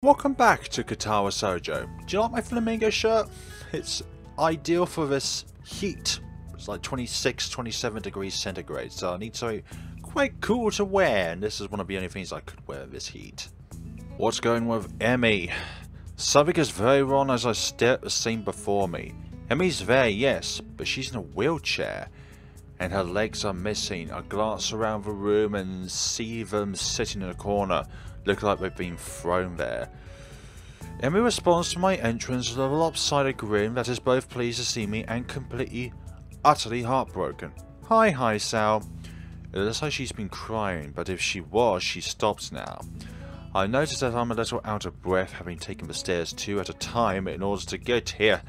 Welcome back to Katawa Sojo. Do you like my flamingo shirt? It's ideal for this heat. It's like 26, 27 degrees centigrade, so I need something quite cool to wear, and this is one of the only things I could wear this heat. What's going with Emmy? Something is very wrong as I stare at the scene before me. Emmy's there, yes, but she's in a wheelchair, and her legs are missing. I glance around the room and see them sitting in a corner. Look like they've been thrown there. Emmy responds to my entrance with a lopsided grin that is both pleased to see me and completely, utterly heartbroken. Hi Sal. It looks like she's been crying, but if she was, she stops now. I notice that I'm a little out of breath, having taken the stairs 2 at a time in order to get here.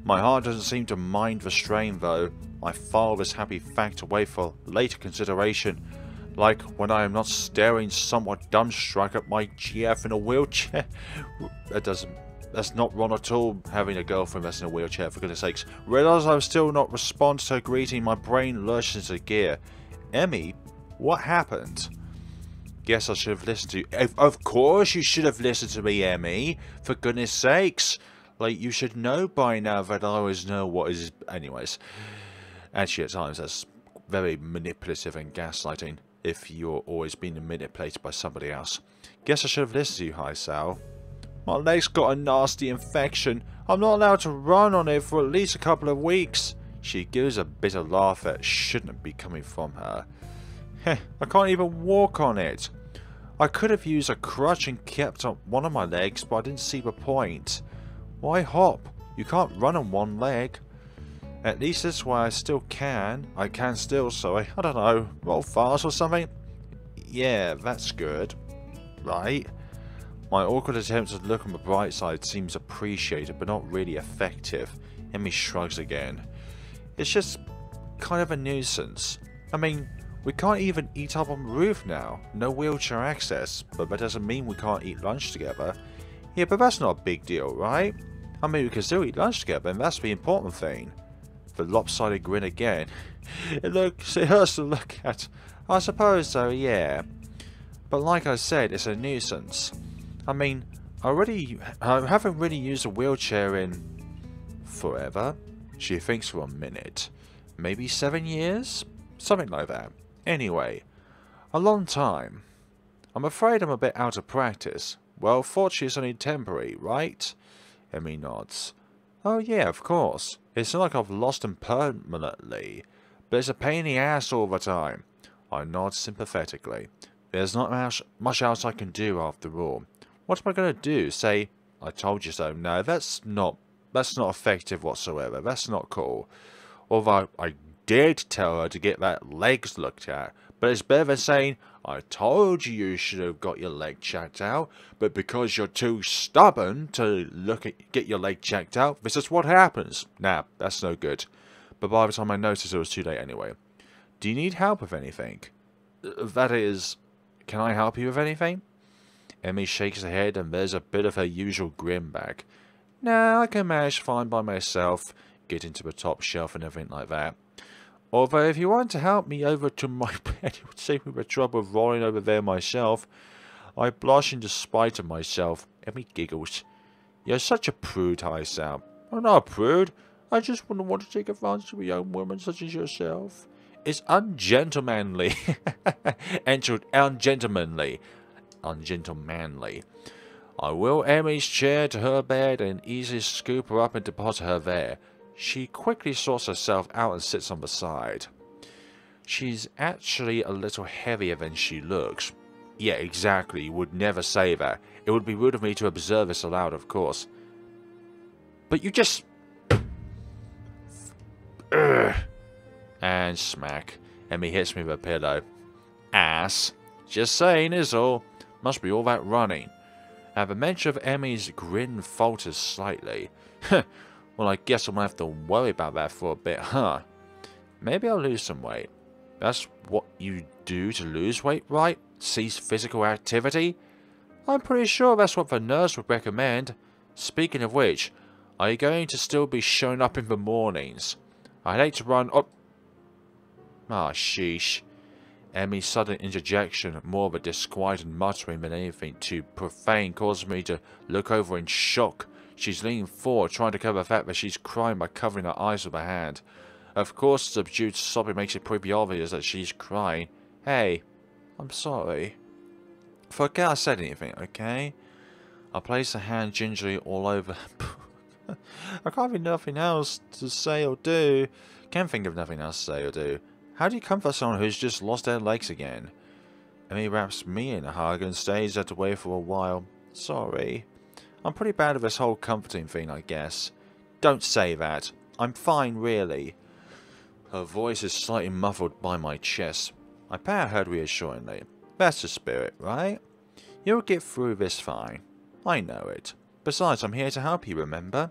My heart doesn't seem to mind the strain though. I file this happy fact away for later consideration. Like when I am not staring somewhat dumbstruck at my GF in a wheelchair. That's not wrong at all, having a girlfriend that's in a wheelchair, for goodness sakes. Realise I still not respond to her greeting, my brain lurches into gear. Emmy, what happened? Guess I should have listened to you. Of course you should have listened to me, Emmy. For goodness sakes. Like, you should know by now that I always know what is... Anyways. Actually, at times that's very manipulative and gaslighting. If you're always being manipulated by somebody else. Guess I should have listened to you, hi Sal. My leg's got a nasty infection. I'm not allowed to run on it for at least a couple of weeks. She gives a bitter laugh that shouldn't be coming from her. Heh, I can't even walk on it. I could have used a crutch and kept on one of my legs, but I didn't see the point. Why hop? You can't run on one leg. At least this way I still can. I can still, sorry. I don't know. Roll fast or something? Yeah, that's good. Right? My awkward attempt to look on the bright side seems appreciated, but not really effective. Emmy shrugs again. It's just kind of a nuisance. I mean, we can't even eat up on the roof now. No wheelchair access. But that doesn't mean we can't eat lunch together. Yeah, but that's not a big deal, right? I mean, we can still eat lunch together, and that's the important thing. The lopsided grin again. It hurts to look at. I suppose so, yeah. But like I said, it's a nuisance. I mean, I haven't really used a wheelchair in... forever? She thinks for a minute. Maybe 7 years? Something like that. Anyway, a long time. I'm afraid I'm a bit out of practice. Well, fortunately it's only temporary, right? Emmy nods. Oh yeah, of course. It's not like I've lost him permanently, but it's a pain in the ass all the time. I nod sympathetically. There's not much else I can do after all. What am I going to do? Say, I told you so? No, that's not effective whatsoever. That's not cool. Although I did tell her to get that legs looked at, but it's better than saying, I told you you should have got your leg checked out, but because you're too stubborn to get your leg checked out, this is what happens. Nah, that's no good. But by the time I noticed, it was too late anyway. Do you need help with anything? That is, can I help you with anything? Emmy shakes her head and there's a bit of her usual grin back. Nah, I can manage fine by myself, get into the top shelf and everything like that. Although if you want to help me over to my bed, it would save me the trouble of rolling over there myself. I blush in despite of myself. Emmy giggles. You're such a prude, hi Sal. I'm not a prude. I just wouldn't want to take advantage of a young woman such as yourself. It's ungentlemanly. Ungentlemanly. I wheel Emmy's chair to her bed and easily scoop her up and deposit her there. She quickly sorts herself out and sits on the side. She's actually a little heavier than she looks. Yeah, exactly. You would never say that. It would be rude of me to observe this aloud, of course. But you just... Ugh. And smack. Emmy hits me with a pillow. Ass. Just saying is all. Must be all that running. At the mention of Emmy's grin falters slightly. Well, I guess I'm going to have to worry about that for a bit, huh? Maybe I'll lose some weight. That's what you do to lose weight, right? Cease physical activity? I'm pretty sure that's what the nurse would recommend. Speaking of which, are you going to still be showing up in the mornings? I'd hate to run up... Ah, sheesh. Emmy's sudden interjection, more of a disquieted muttering than anything too profane, causes me to look over in shock. She's leaning forward, trying to cover the fact that she's crying by covering her eyes with her hand. Of course, subdued sobbing makes it pretty obvious that she's crying. Hey, I'm sorry. Forget I said anything, okay? I place a hand gingerly all over. I can't think of nothing else to say or do. Can't think of nothing else to say or do. How do you comfort someone who's just lost their legs again? Emmy wraps me in a hug and stays at the way for a while. Sorry. I'm pretty bad at this whole comforting thing, I guess. Don't say that. I'm fine, really. Her voice is slightly muffled by my chest. I pat her head reassuringly. That's the spirit, right? You'll get through this fine. I know it. Besides, I'm here to help you, remember?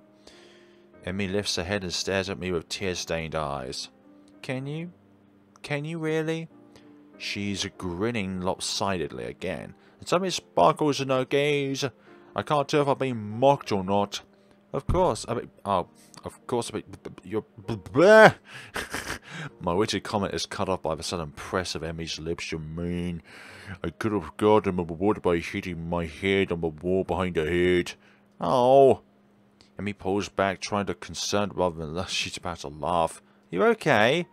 Emmy lifts her head and stares at me with tear-stained eyes. Can you? Can you really? She's grinning lopsidedly again, and something sparkles in her gaze. I can't tell if I'm being mocked or not. Of course, you're... My witty comment is cut off by the sudden press of Emmy's lips. You mean I could have got him rewarded by hitting my head on the wall behind her head? Oh. Emmy pulls back, trying to concern rather than she's about to laugh. You okay?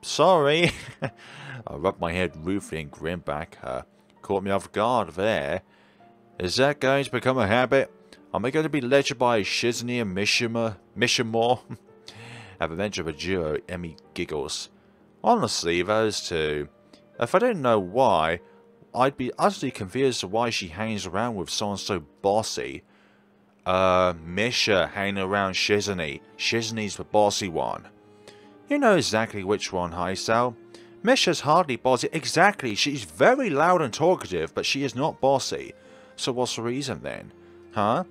Sorry. I rub my head ruefully and grin back at her. Caught me off guard there. Is that going to become a habit? Am I going to be lectured by Shizney and Mishimore? At the mention of a duo, Emmy giggles. Honestly, those two. If I didn't know why, I'd be utterly confused as to why she hangs around with someone so bossy. Misha hanging around Shizney. Shizney's the bossy one. You know exactly which one, Hisao. Misha's hardly bossy. Exactly, she's very loud and talkative, but she is not bossy. So what's the reason then? Huh?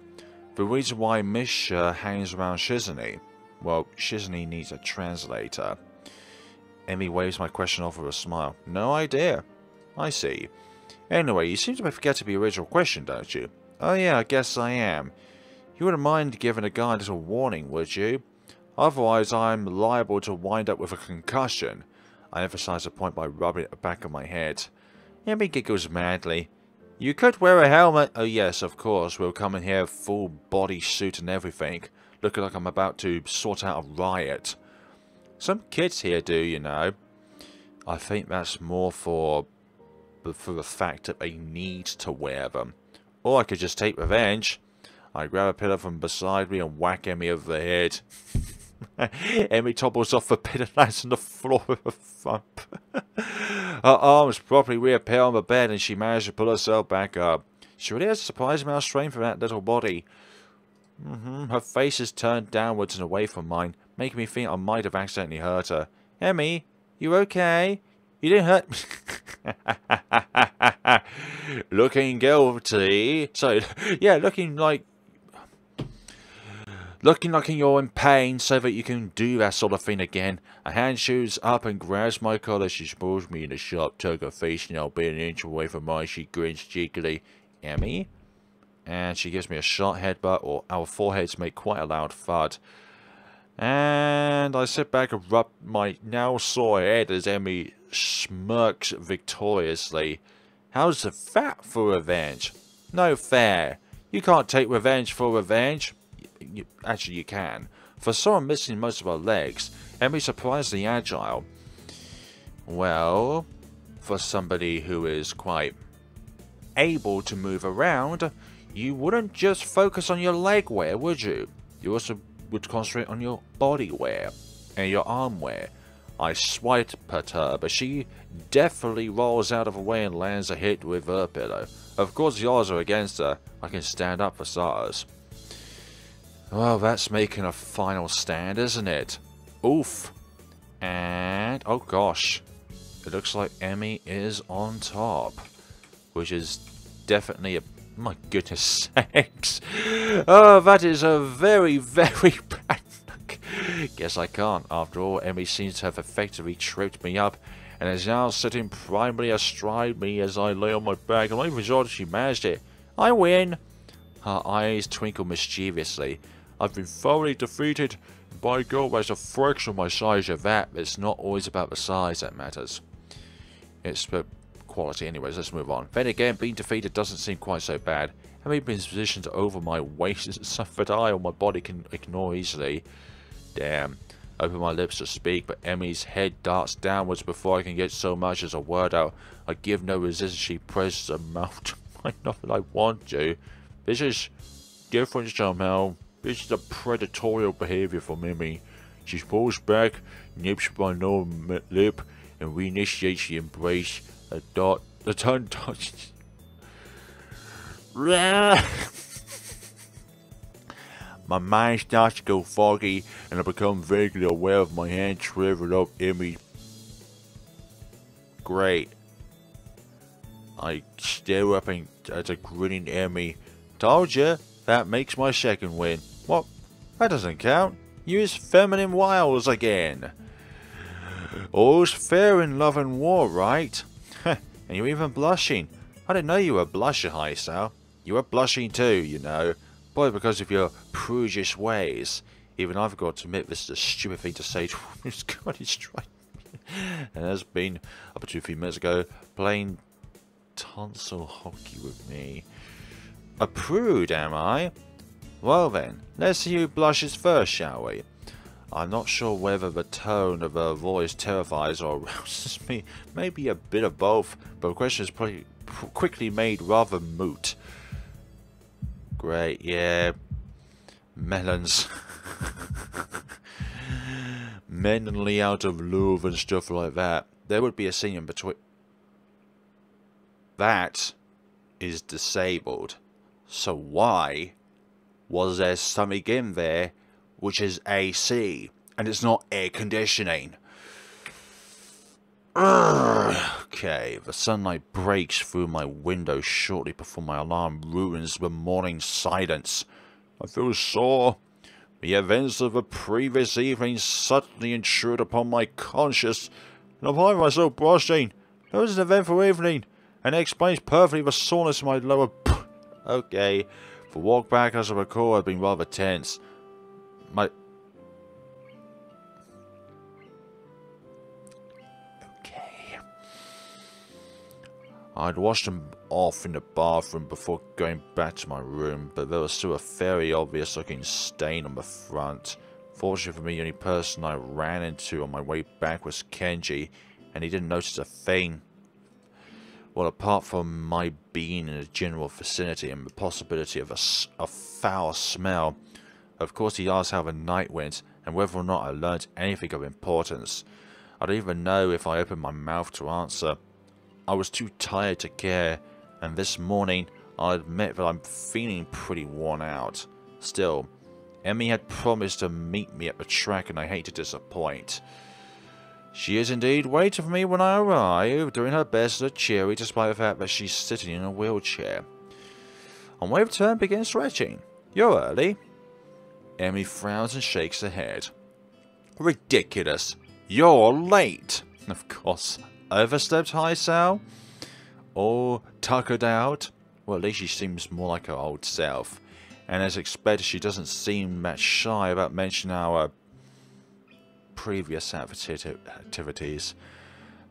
The reason why Misha hangs around Shizney. Well, Shizney needs a translator. Emmy waves my question off with a smile. No idea. I see. Anyway, you seem to forget the original question, don't you? Oh yeah, I guess I am. You wouldn't mind giving a guy a little warning, would you? Otherwise, I'm liable to wind up with a concussion. I emphasize the point by rubbing at the back of my head. Emmy giggles madly. You could wear a helmet. Oh yes, of course. We'll come in here full body suit and everything. Looking like I'm about to sort out a riot. Some kids here do, you know. I think that's more for the fact that they need to wear them. Or I could just take revenge. I grab a pillow from beside me and whack Emmy over the head. Emmy topples off the pillow and lands on the floor with a thump. Her arms properly reappear on the bed and she manages to pull herself back up. She really has a surprising amount of strength for that little body. Her face is turned downwards and away from mine, making me think I might have accidentally hurt her. Emmy, you okay? You didn't hurt me. Looking guilty. So, yeah, looking like you're in pain so that you can do that sort of thing again. A hand shoots up and grabs my collar. She pulls me in a sharp tug, her face now being an inch away from mine. She grins cheekily. Emmy? And she gives me a sharp headbutt, or our foreheads make quite a loud thud. And I sit back and rub my now sore head as Emmy smirks victoriously. How's that for revenge? No fair. You can't take revenge for revenge. Actually, you can. For someone missing most of her legs, Emmy's surprisingly agile. Well, for somebody who is quite able to move around, you wouldn't just focus on your leg wear, would you? You also would concentrate on your body wear and your arm wear. I swipe at her, but she definitely rolls out of the way and lands a hit with her pillow. Of course, the odds are against her. I can stand up for starters. Well, that's making a final stand, isn't it? Oof. And, oh gosh. It looks like Emmy is on top. Which is definitely a... My goodness sakes. Oh, that is a very, very bad look. Guess I can't. After all, Emmy seems to have effectively tripped me up and is now sitting primarily astride me as I lay on my back. I'm not even sure she managed it. I win. Her eyes twinkle mischievously. I've been thoroughly defeated. By God, there's a fraction of my size of that. It's not always about the size that matters. It's quality anyways. Let's move on. Then again, being defeated doesn't seem quite so bad. Having been positioned over my waist is something that I or my body can ignore easily. Damn. Open my lips to speak, but Emmy's head darts downwards before I can get so much as a word out. I give no resistance. She presses her mouth to mine. Not that I want to. This is different somehow. This is a predatorial behavior from Emmy. She pulls back, nips my lower lip, and reinitiates the embrace. The tongue touches. My mind starts to go foggy, and I become vaguely aware of my hand shriveled up Emmy. Great. I stare up at a grinning Emmy. Told ya, that makes my second win. What? That doesn't count. Use feminine wiles again. All's fair in love and war, right? And you're even blushing. I didn't know you were a blusher, Hisao. You were blushing too, you know. Probably because of your prudish ways. Even I've got to admit this is a stupid thing to say to a woman who's got his strike. And has been, up until a few minutes ago, playing tonsil hockey with me. A prude, am I? Well then, let's see who blushes first, shall we? I'm not sure whether the tone of her voice terrifies or arouses me. Maybe a bit of both, but the question is probably quickly made rather moot. Great, yeah. Melons. Menly out of love and stuff like that. There would be a scene in between. That is disabled. So why was there something in there which is AC and it's not air conditioning? Okay, the sunlight breaks through my window shortly before my alarm ruins the morning silence. I feel sore. The events of the previous evening suddenly intrude upon my conscience, and I find myself blushing. It was an eventful evening, and it explains perfectly the soreness in my lower... Okay, the walk back, as I recall, had been rather tense. I'd washed them off in the bathroom before going back to my room, but there was still a very obvious looking stain on the front. Fortunately for me, the only person I ran into on my way back was Kenji, and he didn't notice a thing. Well, apart from my being in a general vicinity and the possibility of a foul smell. Of course, he asked how the night went, and whether or not I learnt anything of importance. I don't even know if I opened my mouth to answer. I was too tired to care, and this morning I admit that I'm feeling pretty worn out. Still, Emmy had promised to meet me at the track, and I hate to disappoint. She is indeed waiting for me when I arrive, doing her best to look cheery despite the fact that she's sitting in a wheelchair. On my return, begin stretching. You're early. Emmy frowns and shakes her head. Ridiculous. You're late. Of course. Overslept, Hisao? Or tuckered out? Well, at least she seems more like her old self. And as expected, she doesn't seem that shy about mentioning our previous activities.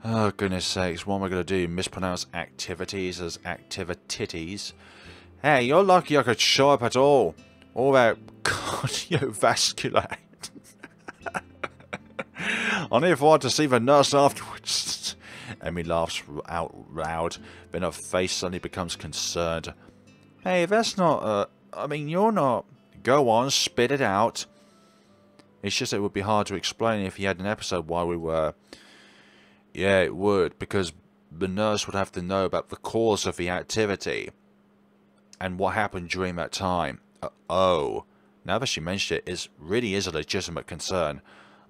Oh, goodness sakes, what am I going to do? Mispronounce activities as activities? Hey, you're lucky I could show up at all. All that cardiovascular. I never thought to see the nurse afterwards. Emmy laughs out loud, then her face suddenly becomes concerned. Hey, that's not, I mean, you're not... Go on, spit it out. It's just that it would be hard to explain if he had an episode while we were... Yeah, it would, because the nurse would have to know about the cause of the activity. And what happened during that time. Oh, now that she mentioned it, it really is a legitimate concern.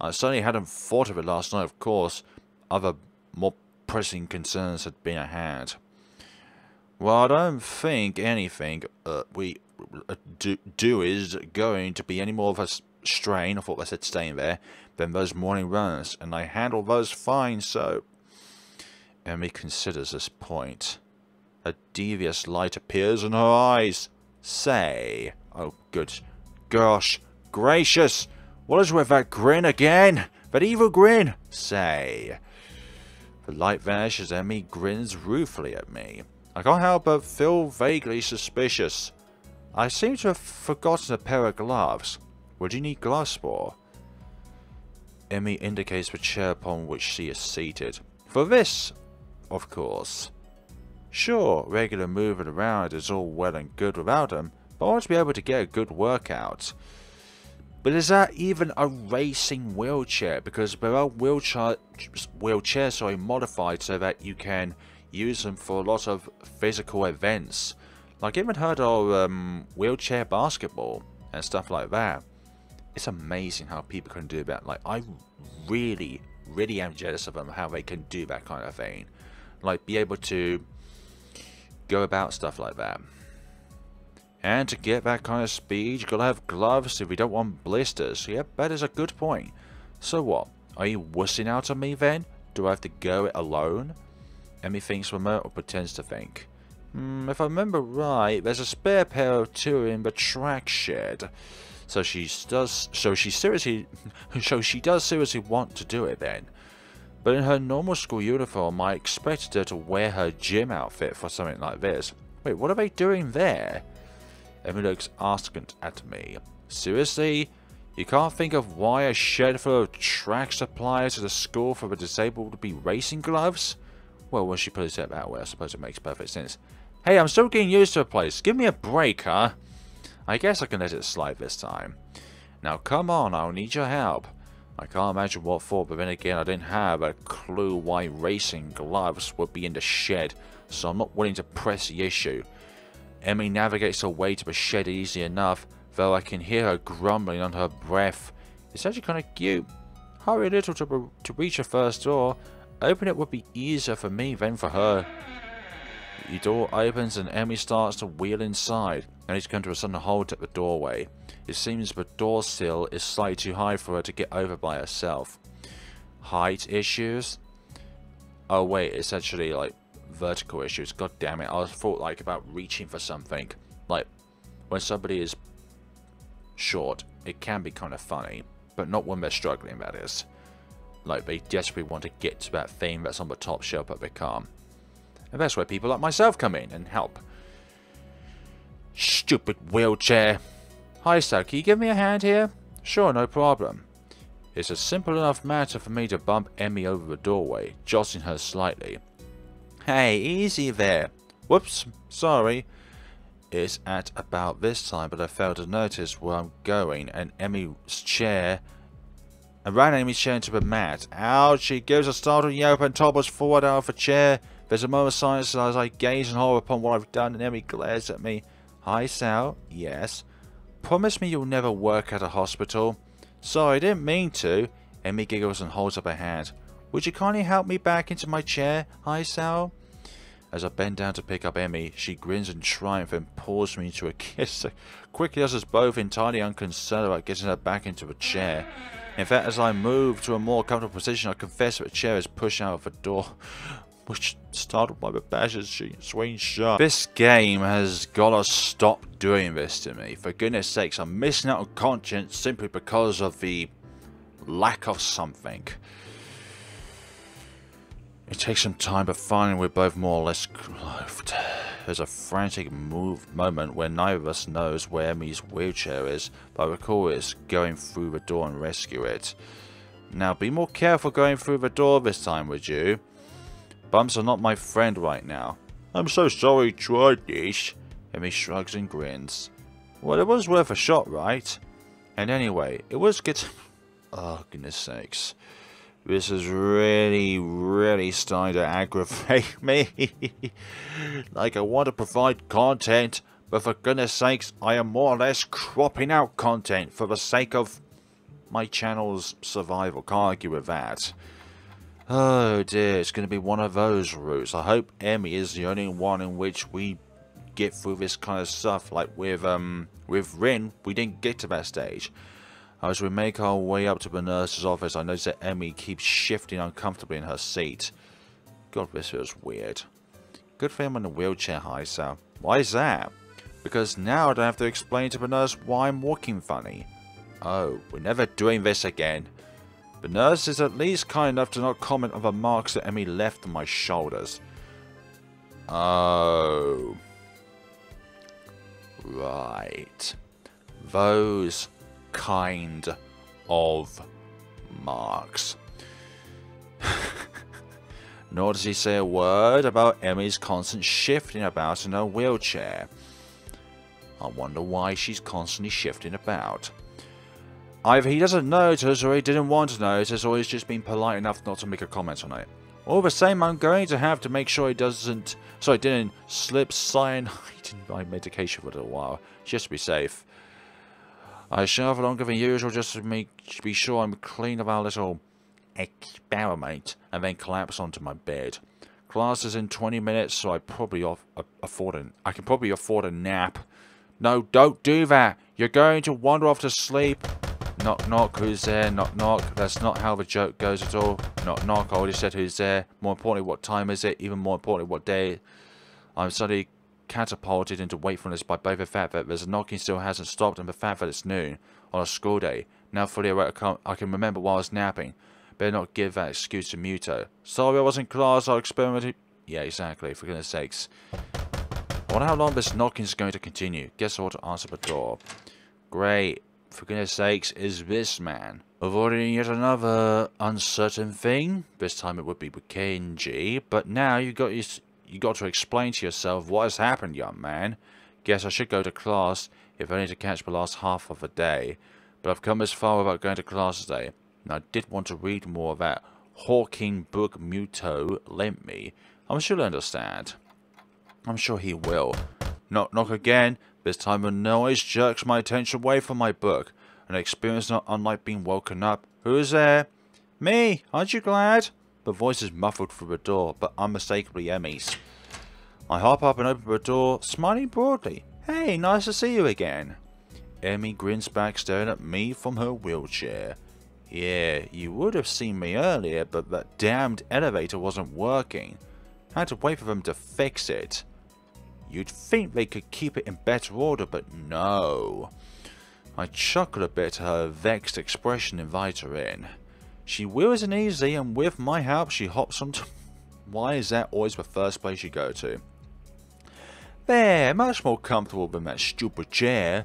I certainly hadn't thought of it last night, of course. Other, more pressing concerns had been at hand. Well, I don't think anything we do is going to be any more of a strain, I thought I said staying there, than those morning runs, and I handle those fine, so... Emmy considers this point. A devious light appears in her eyes. Say... Oh, good gosh gracious! What is with that grin again? That evil grin? Say... The light vanishes and Emmy grins ruefully at me. I can't help but feel vaguely suspicious. I seem to have forgotten a pair of gloves. What do you need gloves for? Emmy indicates the chair upon which she is seated. For this, of course. Sure, regular moving around is all well and good without them, but I want to be able to get a good workout. But is that even a racing wheelchair? Because there are wheelchairs modified so that you can use them for a lot of physical events. Like, I even heard of wheelchair basketball and stuff like that. It's amazing how people can do that. Like, I really am jealous of them, how they can do that kind of thing. Like, be able to go about stuff like that. And to get that kind of speed, you gotta have gloves if you don't want blisters. Yep, that is a good point. So what? Are you wussing out on me then? Do I have to go it alone? Emmy thinks for a moment or pretends to think. If I remember right, there's a spare pair of two in the track shed. So she does seriously want to do it then. But in her normal school uniform, I expected her to wear her gym outfit for something like this. Wait, what are they doing there? Emmy looks askant at me. Seriously? You can't think of why a shed full of track supplies at a school for the disabled would be racing gloves? Well, when she puts it that way, I suppose it makes perfect sense. Hey, I'm still getting used to the place. Give me a break, huh? I guess I can let it slide this time. Now come on, I'll need your help. I can't imagine what for, but then again, I didn't have a clue why racing gloves would be in the shed, so I'm not willing to press the issue. Emmy navigates her way to the shed easy enough, though I can hear her grumbling under her breath. It's actually kind of cute. Hurry a little to reach the first door. Open it would be easier for me than for her. The door opens and Emmy starts to wheel inside, and he's come to a sudden halt at the doorway. It seems the door sill is slightly too high for her to get over by herself. Height issues? Oh wait, it's actually like vertical issues. God damn it, I thought like about reaching for something. Like, when somebody is short, it can be kind of funny, but not when they're struggling, that is. Like, they desperately want to get to that thing that's on the top shelf, but they can't. And that's where people like myself come in and help. Stupid wheelchair. Hi, sir, can you give me a hand here? Sure, no problem. It's a simple enough matter for me to bump Emmy over the doorway, jostling her slightly. Hey, easy there. Whoops, sorry. It's at about this time, but I failed to notice where I'm going, and Emmy's chair... I ran Amy's chair into the mat. Ouch! She gives a startled yelp and topples forward out of the chair. There's a moment of silence as I gaze in horror upon what I've done, and Emmy glares at me. Hi, Sal. Yes. Promise me you'll never work at a hospital. Sorry, I didn't mean to. Emmy giggles and holds up her hand. Would you kindly help me back into my chair? Hi, Sal. As I bend down to pick up Emmy, she grins in triumph and pulls me into a kiss. Quickly does us both, entirely unconcerned about getting her back into a chair. In fact, as I move to a more comfortable position, I confess that the chair is pushed out of the door, which, startled by the bashes, she swings shut. This game has gotta stop doing this to me. For goodness sakes, I'm missing out on content simply because of the lack of something. It takes some time, but finally we're both more or less clothed. There's a frantic moment where neither of us knows where Emmy's wheelchair is, but I recall it's going through the door and rescue it. Now be more careful going through the door this time, would you? Bumps are not my friend right now. I'm so sorry you tried this. Emmy shrugs and grins. Well, it was worth a shot, right? And anyway, it was good. Oh, goodness sakes. This is really starting to aggravate me. Like, I want to provide content, but for goodness sakes, I am more or less cropping out content for the sake of my channel's survival. Can't argue with that. Oh dear, it's going to be one of those routes. I hope Emmy is the only one in which we get through this kind of stuff. Like with Rin, we didn't get to that stage. As we make our way up to the nurse's office, I notice that Emmy keeps shifting uncomfortably in her seat. God, this feels weird. Good for him in a wheelchair, hi, Sal. Why is that? Because now I don't have to explain to the nurse why I'm walking funny. Oh, we're never doing this again. The nurse is at least kind enough to not comment on the marks that Emmy left on my shoulders. Oh. Right. Those kind of marks. Nor does he say a word about Emmy's constant shifting about in her wheelchair. I wonder why she's constantly shifting about. Either he doesn't notice, or he didn't want to notice, or he's just been polite enough not to make a comment on it. All the same, I'm going to have to make sure he didn't slip cyanide in my medication for a little while, just to be safe. I shave longer than usual just to be sure I'm clean of our little experiment, and then collapse onto my bed. Class is in 20 minutes, so I can probably afford a nap. No, don't do that. You're going to wander off to sleep. Knock, knock, who's there? Knock, knock. That's not how the joke goes at all. Knock, knock, I already said who's there. More importantly, what time is it? Even more importantly, what day? I'm suddenly catapulted into wakefulness by both the fact that there's a knocking still hasn't stopped and the fact that it's noon on a school day. Now fully aware I can remember while I was napping. Better not give that excuse to Muto. Sorry I wasn't in class, I experimented. Yeah, exactly, for goodness sakes. I wonder how long this knocking is going to continue. Guess I ought to answer the door. Great. For goodness sakes, is this man? Avoiding yet another uncertain thing. This time it would be with Kenji. But now you got to explain to yourself what has happened, young man. Guess I should go to class, if only to catch the last half of the day. But I've come this far without going to class today. And I did want to read more of that hawking book Muto lent me. I'm sure he'll understand. I'm sure he will. Knock, knock again. This time a noise jerks my attention away from my book. An experience not unlike being woken up. Who's there? Me! Aren't you glad? The voice is muffled through the door, but unmistakably Emmy's. I hop up and open the door, smiling broadly. Hey, nice to see you again. Emmy grins back, staring at me from her wheelchair. Yeah, you would have seen me earlier, but that damned elevator wasn't working. Had to wait for them to fix it. You'd think they could keep it in better order, but no. I chuckle a bit at her vexed expression and invite her in. She wheels in easily, and with my help she hops onto... Why is that always the first place you go to? There, much more comfortable than that stupid chair.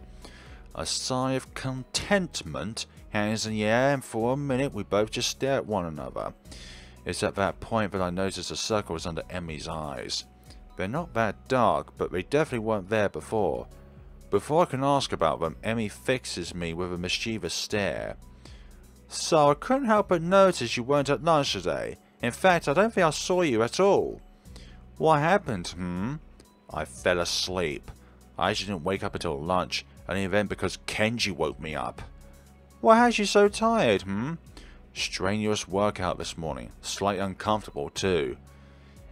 A sigh of contentment hangs in the air, and for a minute we both just stare at one another. It's at that point that I notice a circle is under Emmy's eyes. They're not that dark, but they definitely weren't there before. Before I can ask about them, Emmy fixes me with a mischievous stare. So I couldn't help but notice you weren't at lunch today. In fact, I don't think I saw you at all. What happened, I fell asleep. I actually didn't wake up until lunch, and even then because Kenji woke me up. What has you so tired, Strenuous workout this morning. Slightly uncomfortable, too.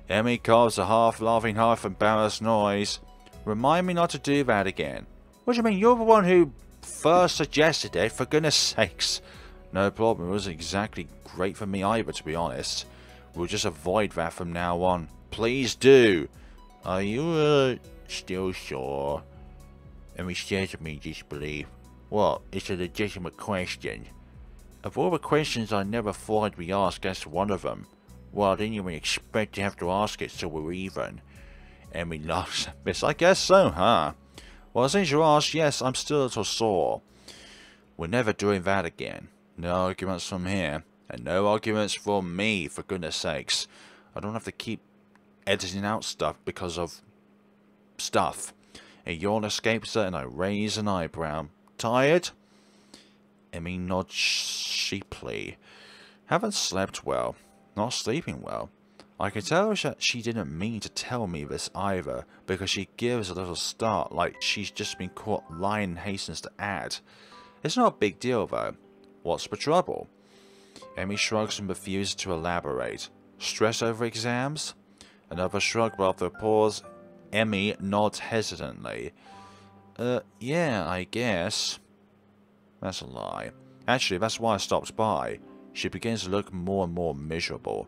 Emmy carves a half-laughing, half-embarrassed noise. Remind me not to do that again. What do you mean? You're the one who first suggested it, for goodness sakes. No problem. It wasn't exactly great for me either, to be honest. We'll just avoid that from now on. Please do. Are you, still sure? Emmy stares at me in disbelief. What? It's a legitimate question. Of all the questions I never thought I'd be asked, that's one of them. Well, I didn't even expect to have to ask it, so we're even. Emmy laughs at this. I guess so, huh? Well, since you asked, yes, I'm still a little sore. We're never doing that again. No arguments from here. And no arguments from me, for goodness sakes. I don't have to keep editing out stuff because of stuff. A yawn escapes her and I raise an eyebrow. Tired? Emmy nods sheepily. Haven't slept well. Not sleeping well. I can tell that she didn't mean to tell me this either, because she gives a little start like she's just been caught lying and hastens to add. It's not a big deal though. What's the trouble? Emmy shrugs and refuses to elaborate. Stress over exams? Another shrug, but after a pause, Emmy nods hesitantly. Yeah, I guess. That's a lie. Actually, that's why I stopped by. She begins to look more and more miserable.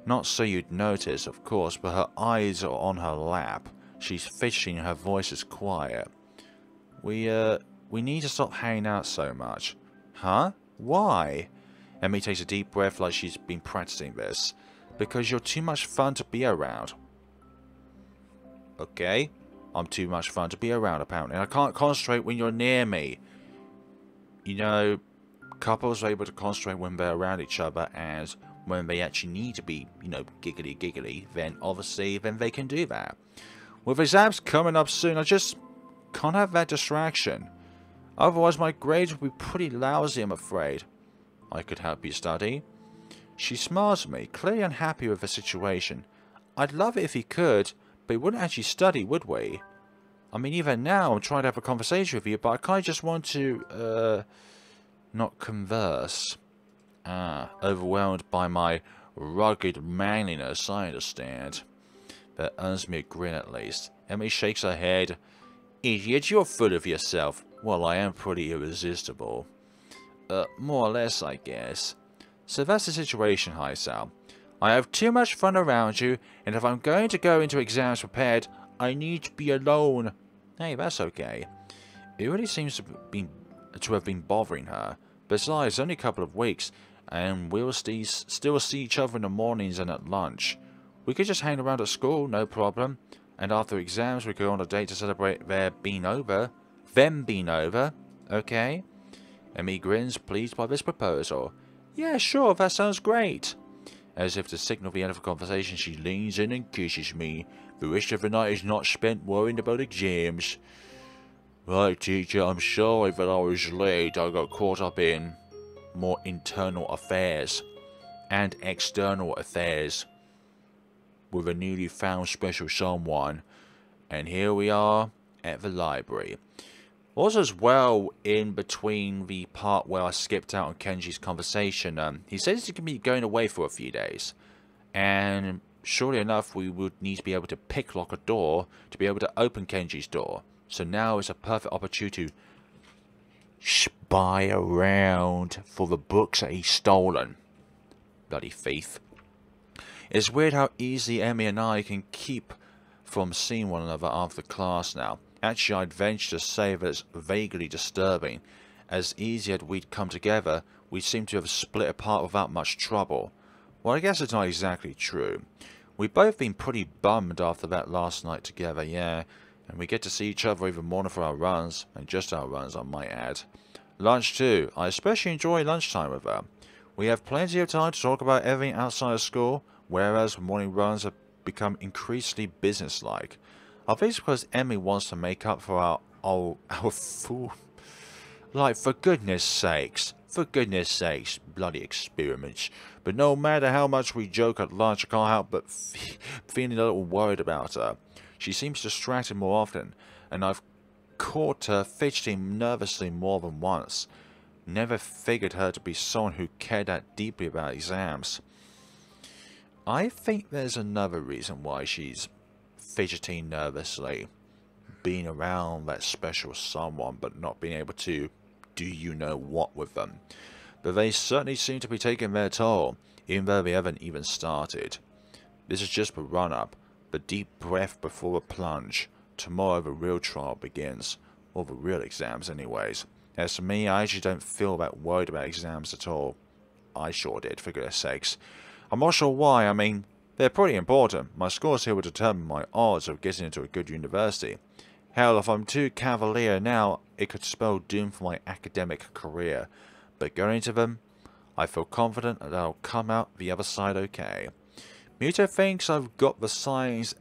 Not so you'd notice, of course, but her eyes are on her lap. She's fidgeting and her voice is quiet. We need to stop hanging out so much. Huh? Why? Emmy takes a deep breath like she's been practicing this. Because you're too much fun to be around. Okay? I'm too much fun to be around, apparently. And I can't concentrate when you're near me. You know, couples are able to concentrate when they're around each other, and when they actually need to be, you know, giggly, then obviously, then they can do that. With exams coming up soon, I just can't have that distraction. Otherwise, my grades will be pretty lousy, I'm afraid. I could help you study. She smiles at me, clearly unhappy with the situation. I'd love it if you could, but we wouldn't actually study, would we? I mean, even now, I'm trying to have a conversation with you, but I kind of just want to, not converse. Overwhelmed by my rugged manliness, I understand. That earns me a grin at least. Emmy shakes her head. Idiot, you're full of yourself. Well, I am pretty irresistible. More or less, I guess. So that's the situation, Hisao. I have too much fun around you, and if I'm going to go into exams prepared, I need to be alone. Hey, that's okay. It really seems to have been bothering her. Besides, it's only a couple of weeks, and we'll still see each other in the mornings and at lunch. We could just hang around at school, no problem. And after exams, we could go on a date to celebrate their being over. Them being over, okay? Emmy grins, pleased by this proposal. Yeah, sure, that sounds great. As if to signal the end of the conversation, she leans in and kisses me. The rest of the night is not spent worrying about exams. Right, teacher, I'm sorry that I was late. I got caught up in more internal affairs and external affairs with a newly found special someone. And here we are at the library. Also as well, in between the part where I skipped out on Kenji's conversation, he says he's going to be going away for a few days. And surely enough, we would need to be able to picklock a door to be able to open Kenji's door. So now is a perfect opportunity to spy around for the books that he's stolen. Bloody thief. It's weird how easily Emmy and I can keep from seeing one another after class now. Actually, I'd venture to say that it's vaguely disturbing. As easy as we'd come together, we seem to have split apart without much trouble. Well, I guess it's not exactly true. We've both been pretty bummed after that last night together, yeah. And we get to see each other even more for our runs, and just our runs, I might add. Lunch too. I especially enjoy lunchtime with her. We have plenty of time to talk about everything outside of school, whereas morning runs have become increasingly businesslike. I think it's because Emmy wants to make up for our fool. Like, for goodness sakes, bloody experiments. But no matter how much we joke at lunch, I can't help but feeling a little worried about her. She seems distracted more often, and I've caught her fidgeting nervously more than once. Never figured her to be someone who cared that deeply about exams. I think there's another reason why she's fidgeting nervously. Being around that special someone, but not being able to do you know what with them. But they certainly seem to be taking their toll, even though they haven't even started. This is just the run-up, the deep breath before the plunge. Tomorrow the real trial begins. Or the real exams anyways. As for me, I actually don't feel that worried about exams at all. I sure did, for goodness sakes. I'm not sure why. I mean, they're pretty important. My scores here will determine my odds of getting into a good university. Hell, if I'm too cavalier now, it could spell doom for my academic career. But going into them, I feel confident that I'll come out the other side okay. Muto thinks I've got the science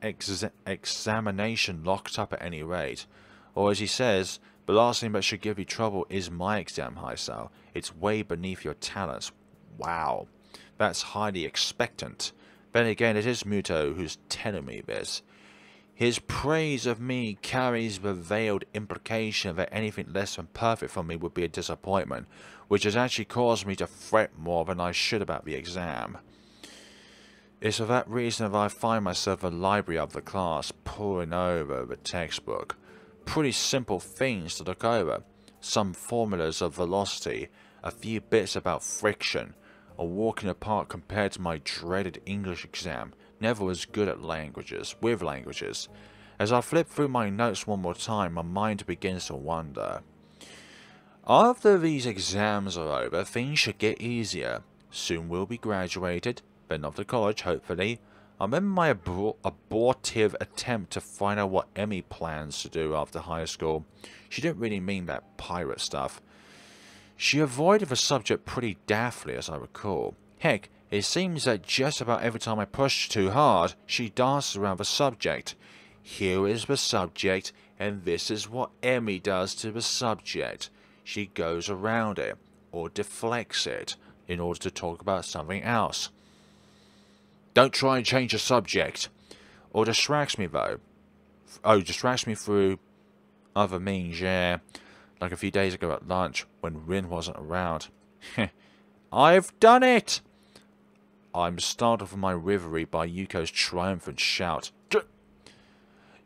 examination locked up at any rate. Or as he says, the last thing that should give you trouble is my exam, Hisao. It's way beneath your talents. Wow. That's highly expectant. Then again, it is Muto who's telling me this. His praise of me carries the veiled implication that anything less than perfect from me would be a disappointment, which has actually caused me to fret more than I should about the exam. It's for that reason that I find myself in the library of the class, poring over the textbook. Pretty simple things to look over. Some formulas of velocity, a few bits about friction, a walk in the park compared to my dreaded English exam. Never was good at languages, with languages. As I flip through my notes one more time, my mind begins to wander. After these exams are over, things should get easier. Soon we'll be graduated, but off to college, hopefully. I remember my abortive attempt to find out what Emmy plans to do after high school. She didn't really mean that pirate stuff. She avoided the subject pretty daftly, as I recall. Heck, it seems that just about every time I pushed too hard, she dances around the subject. Here is the subject, and this is what Emmy does to the subject. She goes around it, or deflects it, in order to talk about something else. Don't try and change the subject. Or distracts me, though. Oh, distracts me through other means, yeah. Like a few days ago at lunch, when Rin wasn't around. I've done it! I'm startled from my reverie by Yuko's triumphant shout.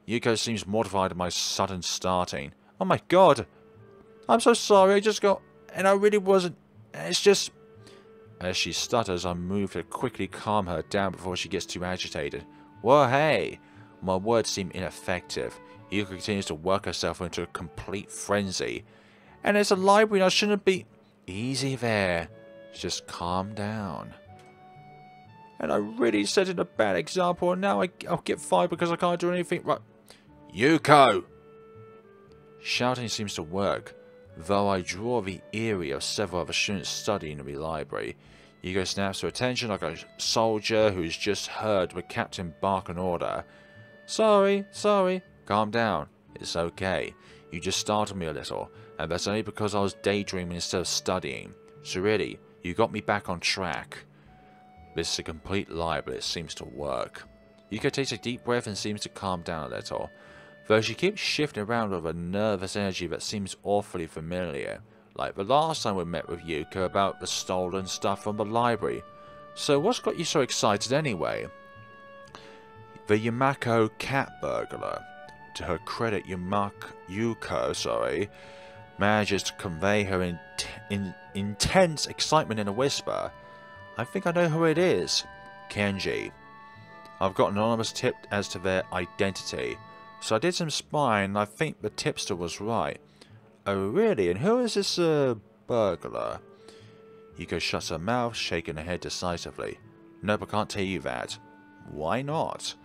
Yuko seems mortified at my sudden starting. Oh my god! I'm so sorry, I just got... And I really wasn't... It's just... As she stutters, I move to quickly calm her down before she gets too agitated. Well, hey! My words seem ineffective. Yuko continues to work herself into a complete frenzy. And it's a library and I shouldn't be... Easy there. Just calm down. And I really set it a bad example and now I'll get fired because I can't do anything right. Yuko! Shouting seems to work, though I draw the eerie of several other students studying in the library. Yuko snaps to attention like a soldier who's just heard the captain bark an order. Sorry. Calm down. It's okay. You just startled me a little, and that's only because I was daydreaming instead of studying. So really, you got me back on track. This is a complete lie, but it seems to work. Yuko takes a deep breath and seems to calm down a little, though she keeps shifting around with a nervous energy that seems awfully familiar, like the last time we met with Yuko about the stolen stuff from the library. So what's got you so excited anyway? The Yumako cat burglar. To her credit, Yuko manages to convey her intense excitement in a whisper. I think I know who it is. Kenji. I've got an anonymous tip as to their identity. So I did some spying and I think the tipster was right. Oh really? And who is this burglar? Yuko shuts her mouth, shaking her head decisively. Nope, I can't tell you that. Why not?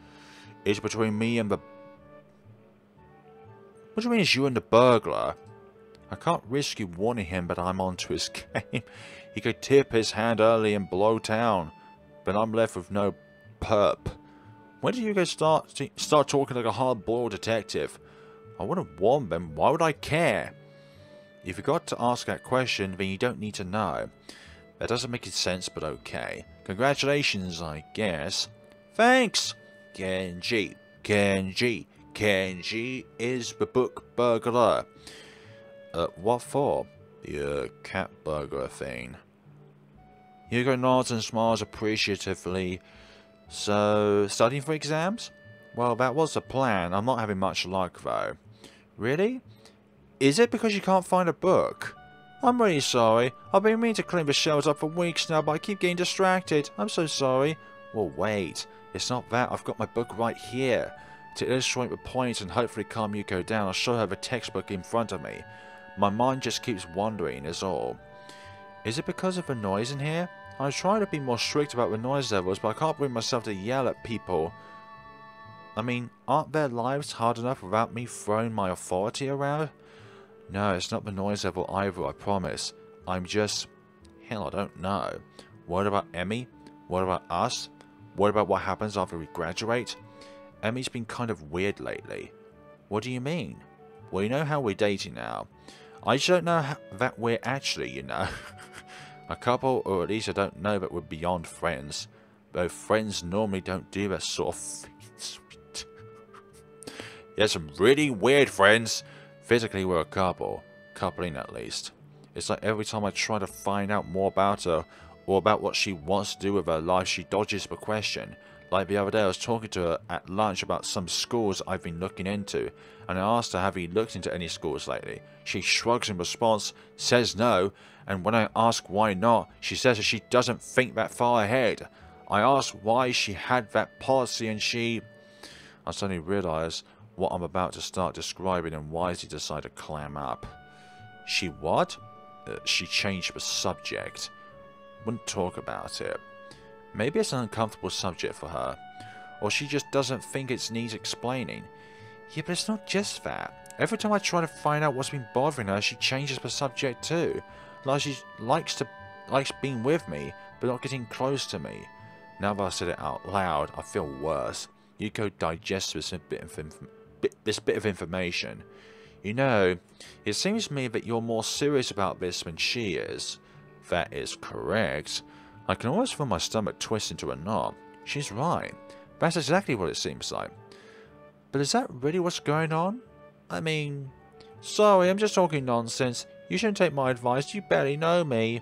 It's between me and the... What do you mean it's you and the burglar? I can't risk you warning him, but I'm onto his game. He could tip his hand early and blow town, but I'm left with no perp. When did you guys start talking like a hard-boiled detective? I wouldn't warn them. Why would I care? If you forgot to ask that question, then you don't need to know. That doesn't make sense, but okay. Congratulations, I guess. Thanks! Kenji is the book burglar. What for? The cat burglar thing. Yuko nods and smiles appreciatively. So, studying for exams? Well, that was the plan. I'm not having much luck, though. Really? Is it because you can't find a book? I'm really sorry. I've been meaning to clean the shelves up for weeks now, but I keep getting distracted. I'm so sorry. Well, wait. It's not that. I've got my book right here. To illustrate the point and hopefully calm Yuko down, I'll show her the textbook in front of me. My mind just keeps wandering, is all. Is it because of the noise in here? I try to be more strict about the noise levels, but I can't bring myself to yell at people. I mean, aren't their lives hard enough without me throwing my authority around? No, it's not the noise level either, I promise. I'm just... Hell, I don't know. What about Emmy? What about us? What about what happens after we graduate? Emmy's been kind of weird lately. What do you mean? Well, you know how we're dating now. I just don't know that we're actually, you know. A couple, or at least I don't know that we're beyond friends. Though friends normally don't do that sort of things. Yeah, some really weird friends. Physically, we're a couple. Coupling, at least. It's like every time I try to find out more about her, or about what she wants to do with her life, she dodges the question. Like the other day, I was talking to her at lunch about some schools I've been looking into, and I asked her, have you looked into any schools lately? She shrugs in response, says no, and when I ask why not, she says that she doesn't think that far ahead. I asked why she had that policy, and I suddenly realised what I'm about to start describing and wisely decide to clam up. She what? She changed the subject. Wouldn't talk about it. Maybe it's an uncomfortable subject for her. Or she just doesn't think it needs explaining. Yeah, but it's not just that. Every time I try to find out what's been bothering her, she changes the subject too. Like she likes being with me, but not getting close to me. Now that I said it out loud, I feel worse. Yuko digests this bit of information. You know, it seems to me that you're more serious about this than she is. That is correct. I can always feel my stomach twist into a knot. She's right. That's exactly what it seems like. But is that really what's going on? I mean... Sorry, I'm just talking nonsense. You shouldn't take my advice. You barely know me.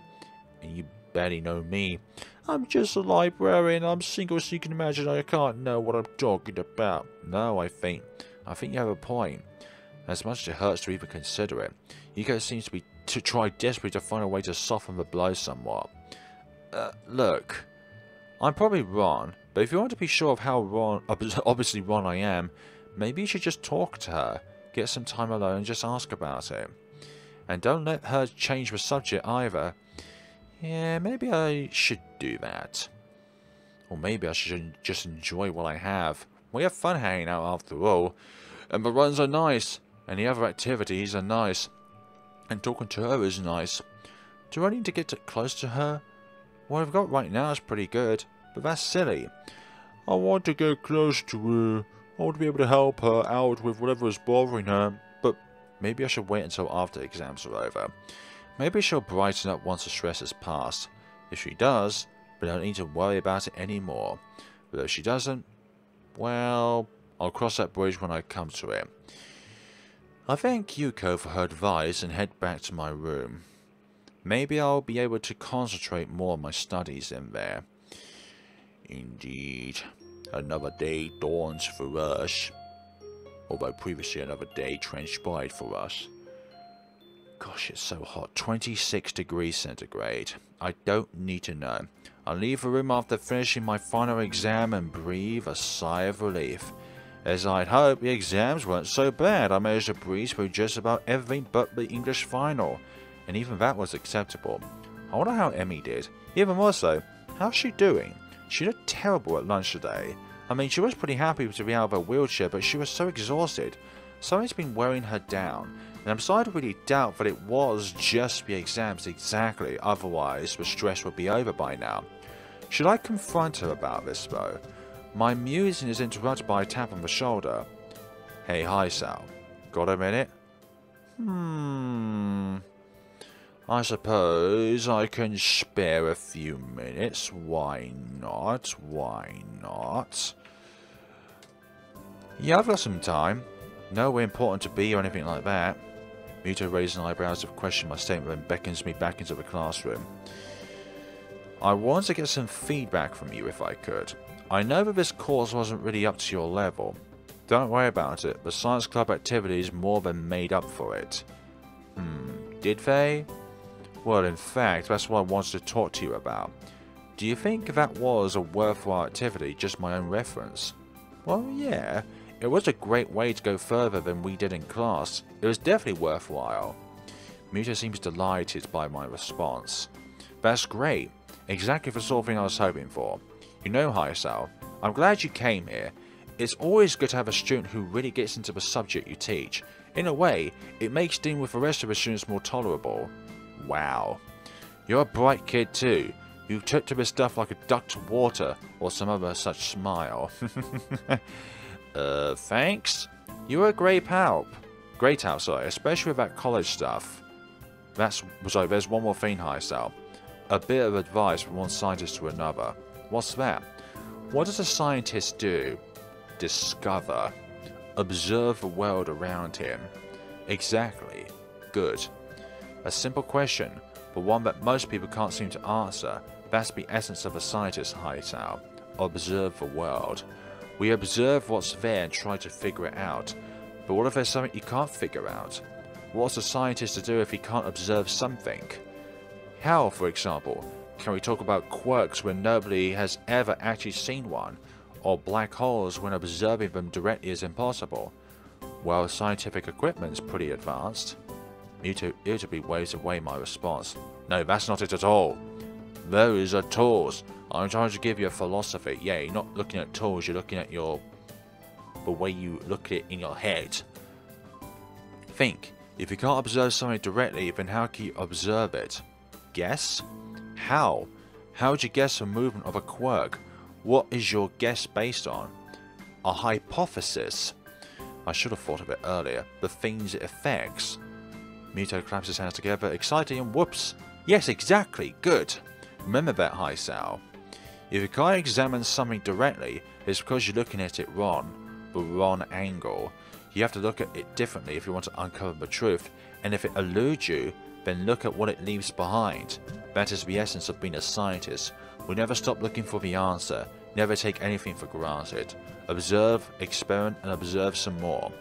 And you barely know me. I'm just a librarian. I'm single, so you can imagine I can't know what I'm talking about. No, I think you have a point. As much as it hurts to even consider it, Yuko seems to try desperately to find a way to soften the blow somewhat. Look, I'm probably wrong, but if you want to be sure of how wrong, obviously wrong I am, maybe you should just talk to her, get some time alone and just ask about it. And don't let her change the subject either. Yeah, maybe I should do that. Or maybe I should just enjoy what I have. We have fun hanging out after all. And the runs are nice. And the other activities are nice. And talking to her is nice. Do I need to get close to her? What I've got right now is pretty good. But that's silly. I want to get close to her. I want to be able to help her out with whatever is bothering her. But maybe I should wait until after exams are over. Maybe she'll brighten up once the stress has passed. If she does, then I don't need to worry about it anymore. But if she doesn't, well, I'll cross that bridge when I come to it. I thank Yuko for her advice and head back to my room. Maybe I'll be able to concentrate more on my studies in there. Indeed, another day dawns for us. Although previously another day transpired for us. Gosh, it's so hot. 26 degrees centigrade. I don't need to know. I'll leave the room after finishing my final exam and breathe a sigh of relief. As I'd hoped, the exams weren't so bad. I managed to breeze through just about everything but the English final. And even that was acceptable. I wonder how Emmy did. Even more so, how's she doing? She looked terrible at lunch today. I mean, she was pretty happy to be out of her wheelchair, but she was so exhausted. Something's been wearing her down. And I'm starting to really doubt that it was just the exams exactly, otherwise the stress would be over by now. Should I confront her about this though? My musing is interrupted by a tap on the shoulder. Hey, hi Sal. Got a minute? I suppose I can spare a few minutes. Why not? Why not? Yeah, I've got some time. Nowhere important to be or anything like that. Muto raises an eyebrows to question my statement and beckons me back into the classroom. I want to get some feedback from you if I could. I know that this course wasn't really up to your level. Don't worry about it. The science club activities more than made up for it. Did they? Well, in fact, that's what I wanted to talk to you about. Do you think that was a worthwhile activity, just my own reference? Well, yeah. It was a great way to go further than we did in class. It was definitely worthwhile. Muto seems delighted by my response. That's great. Exactly the sort of thing I was hoping for. You know, Hayasao, I'm glad you came here. It's always good to have a student who really gets into the subject you teach. In a way, it makes dealing with the rest of the students more tolerable. Wow. You're a bright kid too. You took to this stuff like a duck to water, or some other such smile. Thanks? You're a great help. Great help, sorry, especially with that college stuff. There's one more thing, Hayasao. A bit of advice from one scientist to another. What's that? What does a scientist do? Discover. Observe the world around him. Exactly. Good. A simple question, but one that most people can't seem to answer. That's the essence of a scientist, Hayasao. Observe the world. We observe what's there and try to figure it out. But what if there's something you can't figure out? What's a scientist to do if he can't observe something? How, for example? Can we talk about quirks when nobody has ever actually seen one? Or black holes when observing them directly is impossible? Well, scientific equipment's pretty advanced. Mewtwo irritably waves away my response. No, that's not it at all. Those are tools. I'm trying to give you a philosophy. Yeah, you're not looking at tools, you're looking at the way you look at it in your head. Think. If you can't observe something directly, then how can you observe it? Guess? How? How would you guess the movement of a quirk? What is your guess based on? A hypothesis. I should have thought of it earlier. The things it affects. Mewtwo claps his hands together, excited, and whoops. Yes, exactly. Good. Remember that, Hisao. If you can't examine something directly, it's because you're looking at it wrong. The wrong angle. You have to look at it differently if you want to uncover the truth, and if it eludes you, then look at what it leaves behind. That is the essence of being a scientist. We never stop looking for the answer, never take anything for granted. Observe, experiment, and observe some more.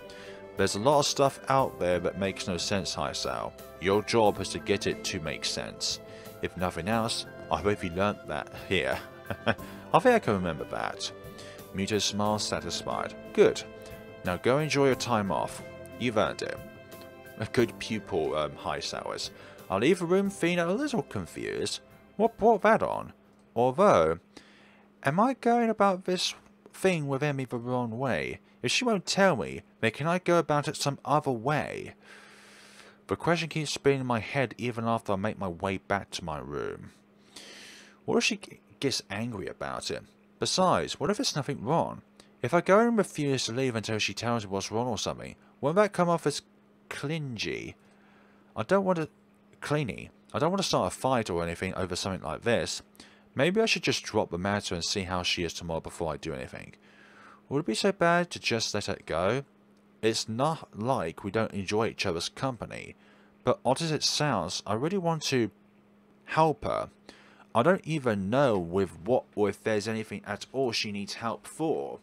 There's a lot of stuff out there that makes no sense, Hisao. Your job is to get it to make sense. If nothing else, I hope you learnt that here. I think I can remember that. Mewtwo smiles satisfied. Good. Now go enjoy your time off. You've earned it. A good pupil, Hisao is. I'll leave the room feeling a little confused. What brought that on? Although, am I going about this thing with Emmy the wrong way? If she won't tell me, then can I go about it some other way? The question keeps spinning in my head even after I make my way back to my room. What if she gets angry about it? Besides, what if there's nothing wrong? If I go and refuse to leave until she tells me what's wrong or something, won't that come off as clingy? I don't want to start a fight or anything over something like this. Maybe I should just drop the matter and see how she is tomorrow before I do anything. Would it be so bad to just let it go? It's not like we don't enjoy each other's company, but odd as it sounds, I really want to help her. I don't even know with what or if there's anything at all she needs help for,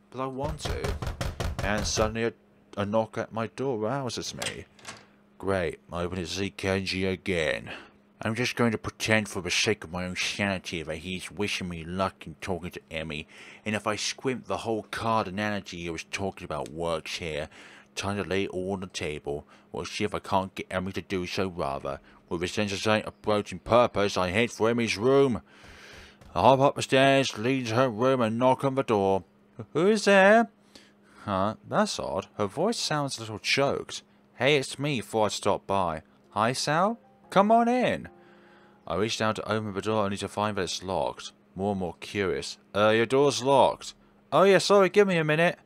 but I want to. And suddenly a knock at my door rouses me. Great, I open it to see Kenji again. I'm just going to pretend for the sake of my own sanity that he's wishing me luck in talking to Emmy, and if I squint the whole card analogy he was talking about works here, trying to lay it all on the table. We'll see if I can't get Emmy to do so rather. With a sense of sight approaching purpose, I head for Emmy's room. I hop up the stairs, lead to her room and knock on the door. Who's there? Huh, that's odd. Her voice sounds a little choked. Hey, it's me, thought I'd stop by. Hi, Sal? Come on in. I reach down to open the door only to find that it's locked. More and more curious. Your door's locked. Oh yeah, sorry, give me a minute.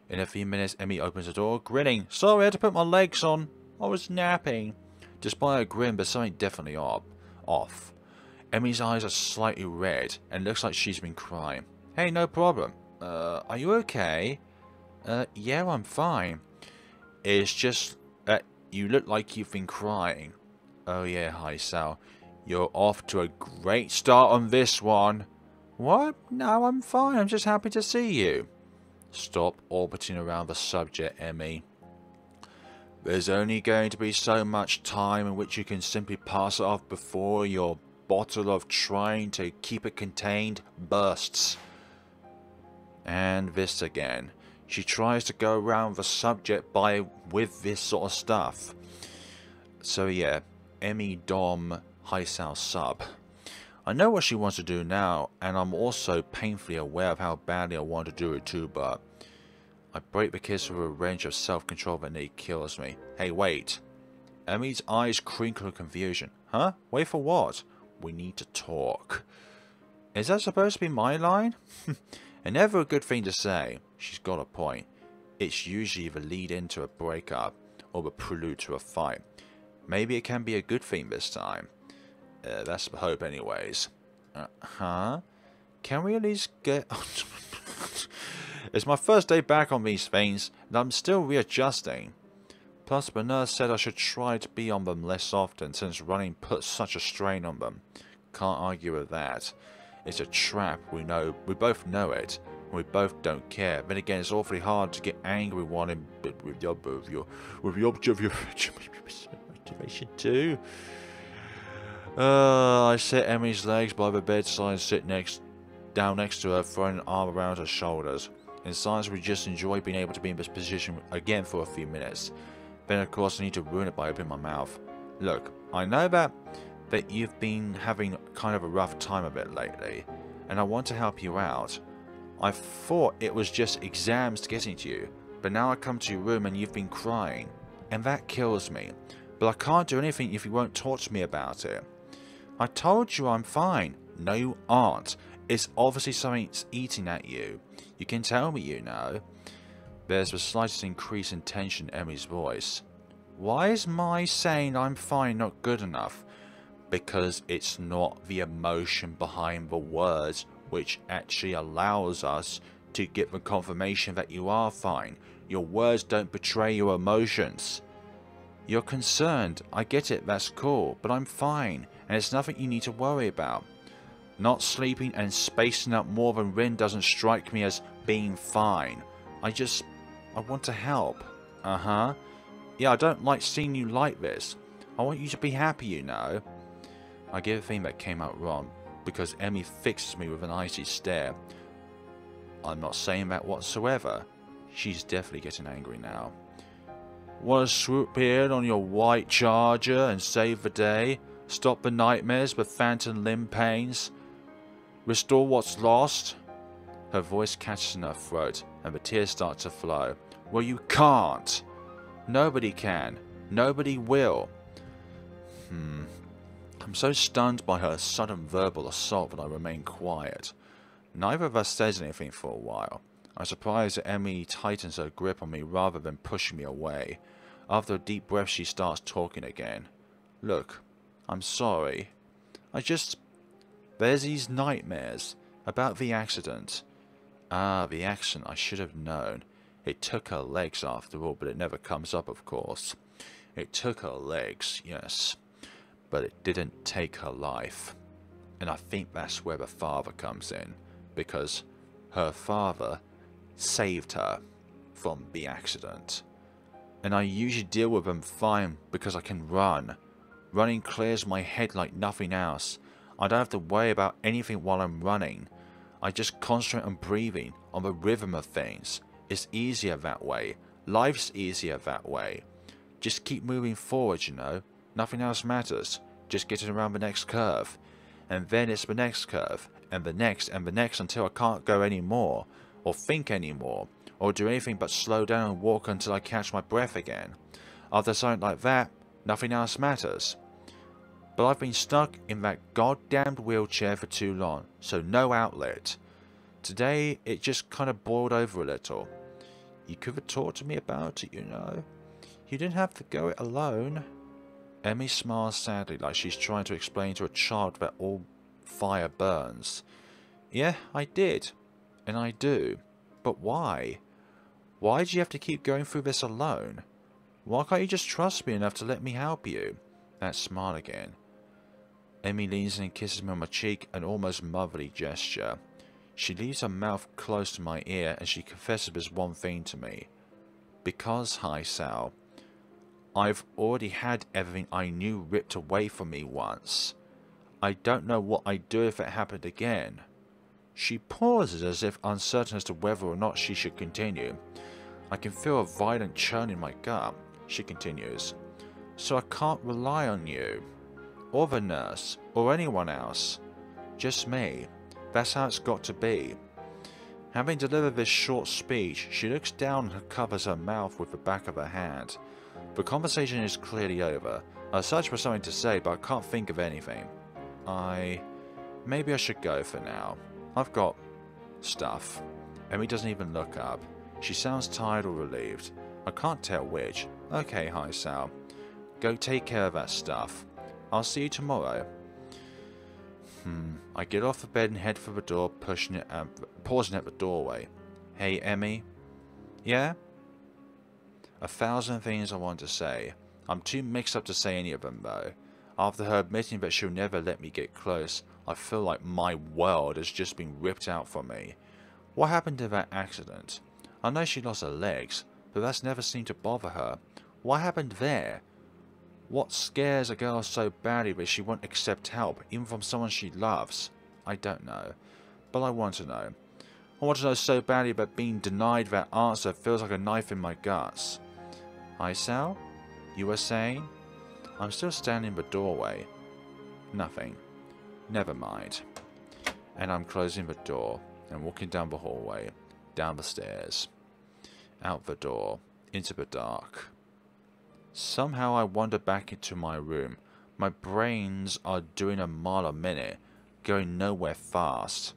In a few minutes, Emmy opens the door, grinning. Sorry, I had to put my legs on. I was napping. Despite her grin, there's something definitely off. Emmy's eyes are slightly red, and looks like she's been crying. Hey, no problem. Are you okay? Yeah, I'm fine. It's just that you look like you've been crying. Oh yeah, hi Sal. You're off to a great start on this one. What? No, I'm fine. I'm just happy to see you. Stop orbiting around the subject, Emmy. There's only going to be so much time in which you can simply pass it off before your bottle of trying to keep it contained bursts. And this again. She tries to go around the subject with this sort of stuff. So yeah, Emmy Dom Hisao sub. I know what she wants to do now, and I'm also painfully aware of how badly I want to do it too, but I break the kiss with a range of self-control that nearly kills me. Hey, wait. Emmy's eyes crinkle in confusion. Huh? Wait for what? We need to talk. Is that supposed to be my line? And never a good thing to say. She's got a point. It's usually the lead into a breakup, or the prelude to a fight. Maybe it can be a good thing this time. That's the hope anyways. Huh? Can we at least get... It's my first day back on these things, and I'm still readjusting. Plus, the nurse said I should try to be on them less often, since running puts such a strain on them. Can't argue with that. It's a trap, we both know it, and we both don't care. Then again, it's awfully hard to get angry with your object of your motivation too. I set Emmy's legs by the bedside and sit down next to her, throwing an arm around her shoulders. In silence, we just enjoy being able to be in this position again for a few minutes. Then of course I need to ruin it by opening my mouth. Look, I know that you've been having kind of a rough time of it lately, and I want to help you out. I thought it was just exams getting to you, but now I come to your room and you've been crying, and that kills me. But I can't do anything if you won't talk to me about it. I told you I'm fine. No, you aren't. It's obviously something's eating at you. You can tell me, you know. There's the slightest increase in tension in Emmy's voice. Why is my saying I'm fine not good enough? Because it's not the emotion behind the words which actually allows us to get the confirmation that you are fine. Your words don't betray your emotions. You're concerned. I get it, that's cool, but I'm fine, and it's nothing you need to worry about. Not sleeping and spacing up more than Rin doesn't strike me as being fine. I want to help. Uh-huh. Yeah, I don't like seeing you like this. I want you to be happy, you know. I get a thing that came out wrong, because Emmy fixes me with an icy stare. I'm not saying that whatsoever. She's definitely getting angry now. Want to swoop in on your white charger and save the day? Stop the nightmares with phantom limb pains? Restore what's lost? Her voice catches in her throat, and the tears start to flow. Well, you can't. Nobody can. Nobody will. I'm so stunned by her sudden verbal assault that I remain quiet. Neither of us says anything for a while. I'm surprised that Emmy tightens her grip on me rather than pushing me away. After a deep breath, she starts talking again. Look, I'm sorry. There's these nightmares about the accident. Ah, the accident, I should have known. It took her legs after all, but it never comes up, of course. It took her legs, yes. But it didn't take her life. And I think that's where the father comes in. Because her father saved her from the accident. And I usually deal with them fine because I can run. Running clears my head like nothing else. I don't have to worry about anything while I'm running. I just concentrate on breathing, on the rhythm of things. It's easier that way. Life's easier that way. Just keep moving forward, you know. Nothing else matters. Just getting around the next curve. And then it's the next curve. And the next until I can't go anymore. Or think anymore. Or do anything but slow down and walk until I catch my breath again. After something like that, nothing else matters. But I've been stuck in that goddamned wheelchair for too long, so no outlet. Today, it just kind of boiled over a little. You could have talked to me about it, you know. You didn't have to go it alone. Emmy smiles sadly like she's trying to explain to a child that all fire burns. Yeah, I did. And I do. But why? Why do you have to keep going through this alone? Why can't you just trust me enough to let me help you? That smile again. Emmy leans in and kisses me on my cheek, an almost motherly gesture. She leaves her mouth close to my ear and she confesses this one thing to me. Because, Hi Sal, I've already had everything I knew ripped away from me once. I don't know what I'd do if it happened again. She pauses as if uncertain as to whether or not she should continue. I can feel a violent churn in my gut. She continues. So I can't rely on you. Or the nurse, or anyone else. Just me. That's how it's got to be. Having delivered this short speech, she looks down and covers her mouth with the back of her hand. The conversation is clearly over. I search for something to say, but I can't think of anything. Maybe I should go for now. I've got stuff. Emmy doesn't even look up. She sounds tired or relieved. I can't tell which. Okay, Hi Sal. Go take care of that stuff. I'll see you tomorrow. I get off the bed and head for the door, pausing at the doorway. Hey, Emmy? Yeah? 1,000 things I want to say. I'm too mixed up to say any of them, though. After her admitting that she'll never let me get close, I feel like my world has just been ripped out from me. What happened to that accident? I know she lost her legs, but that's never seemed to bother her. What happened there? What scares a girl so badly that she won't accept help, even from someone she loves? I don't know. But I want to know. I want to know so badly that being denied that answer feels like a knife in my guts. Hi, Sal? You were saying? I'm still standing in the doorway. Nothing. Never mind. And I'm closing the door and walking down the hallway, down the stairs, out the door, into the dark. Somehow I wander back into my room. My brains are doing a mile a minute, going nowhere fast.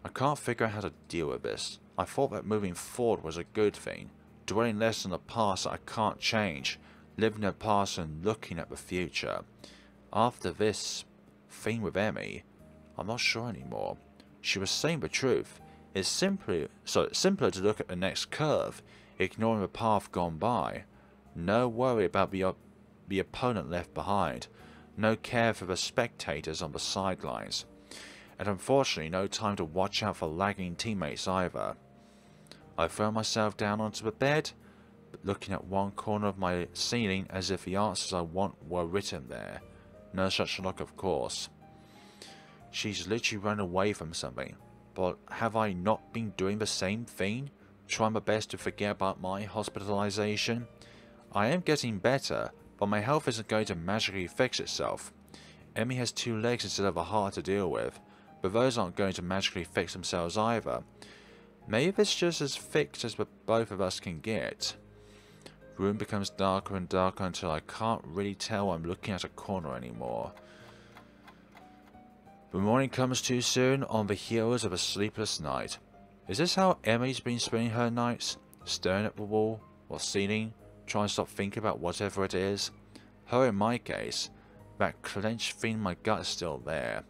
I can't figure out how to deal with this. I thought that moving forward was a good thing, dwelling less on the past that I can't change, living in the past and looking at the future. After this thing with Emmy, I'm not sure anymore. She was saying the truth. It's simpler to look at the next curve, ignoring the path gone by. No worry about the opponent left behind. No care for the spectators on the sidelines. And unfortunately, no time to watch out for lagging teammates either. I throw myself down onto the bed, looking at one corner of my ceiling as if the answers I want were written there. No such luck, of course. She's literally run away from something. But have I not been doing the same thing? Trying my best to forget about my hospitalization? I am getting better, but my health isn't going to magically fix itself. Emmy has 2 legs instead of a heart to deal with, but those aren't going to magically fix themselves either. Maybe it's just as fixed as both of us can get. The room becomes darker and darker until I can't really tell I'm looking at a corner anymore. The morning comes too soon on the heels of a sleepless night. Is this how Emmy's been spending her nights? Staring at the wall or ceiling, trying to stop thinking about whatever it is? Her in my case, that clenched feeling in my gut is still there.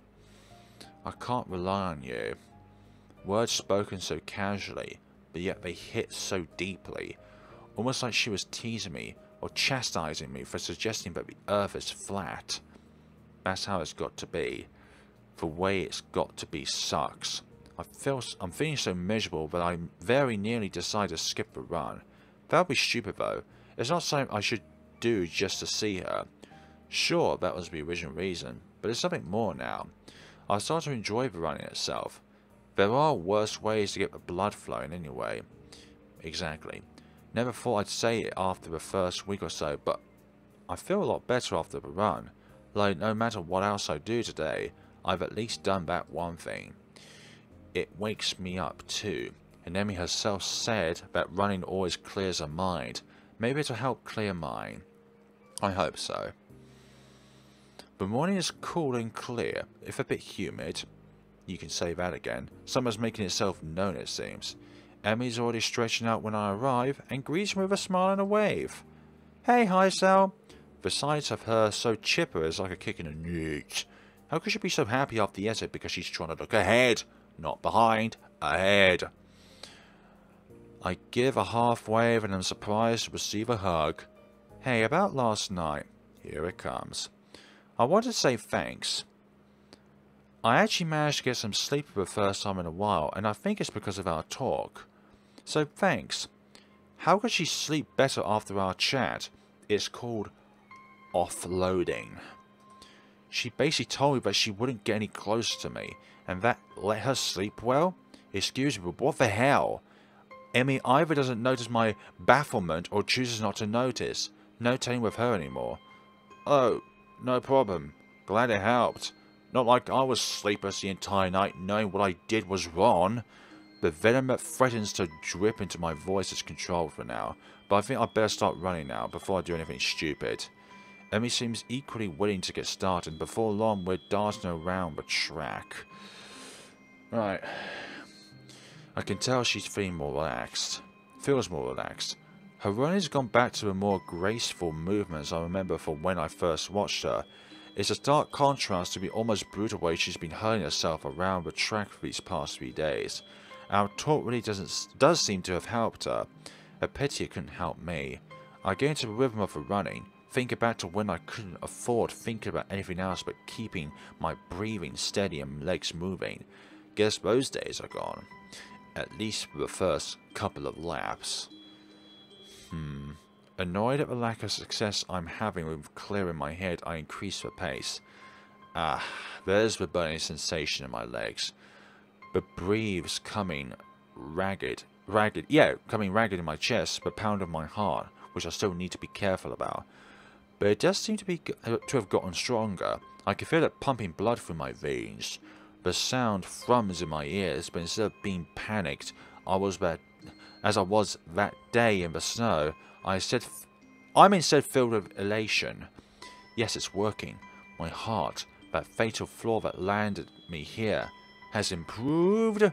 I can't rely on you. Words spoken so casually, but yet they hit so deeply. Almost like she was teasing me or chastising me for suggesting that the earth is flat. That's how it's got to be. The way it's got to be sucks. I'm feeling so miserable that I very nearly decide to skip the run. That would be stupid though. It's not something I should do just to see her. Sure, that was the original reason, but it's something more now. I start to enjoy the running itself. There are worse ways to get the blood flowing anyway. Exactly. Never thought I'd say it after the first week or so, but I feel a lot better after the run. Like, no matter what else I do today, I've at least done that one thing. It wakes me up too, and Emmy herself said that running always clears her mind. Maybe it'll help clear mine. I hope so. The morning is cool and clear, if a bit humid. You can say that again. Summer's making itself known, it seems. Emmy's already stretching out when I arrive, and greets me with a smile and a wave. Hey, Hycel. The sight of her so chipper is like a kick in the nuts. How could she be so happy after the exit because she's trying to look ahead, not behind, ahead? I give a half wave and am surprised to receive a hug. Hey, about last night. Here it comes. I wanted to say thanks. I actually managed to get some sleep for the first time in a while, and I think it's because of our talk. So thanks. How could she sleep better after our chat? It's called offloading. She basically told me that she wouldn't get any closer to me, and that let her sleep well? Excuse me, but what the hell? Emmy either doesn't notice my bafflement or chooses not to notice. No telling with her anymore. Oh, no problem. Glad it helped. Not like I was sleepless the entire night knowing what I did was wrong. The venom that threatens to drip into my voice is controlled for now, but I think I'd better start running now before I do anything stupid. Emmy seems equally willing to get started, and before long we're darting around the track. Right. I can tell she's feeling more relaxed. Feels more relaxed. Her running's gone back to the more graceful movements I remember from when I first watched her. It's a stark contrast to the almost brutal way she's been hurling herself around the track for these past 3 days. Our talk really does seem to have helped her. A pity it couldn't help me. I get into the rhythm of the running, thinking back to when I couldn't afford thinking about anything else but keeping my breathing steady and legs moving. Guess those days are gone. At least for the first couple of laps. Annoyed at the lack of success I'm having with clearing my head, I increase the pace. There's the burning sensation in my legs. The breathes coming ragged in my chest, the pound of my heart, which I still need to be careful about. But it does seem to have gotten stronger. I can feel it pumping blood through my veins. The sound thrums in my ears, but instead of being panicked, as I was that day in the snow, I'm instead filled with elation. Yes, it's working. My heart, that fatal flaw that landed me here, has improved.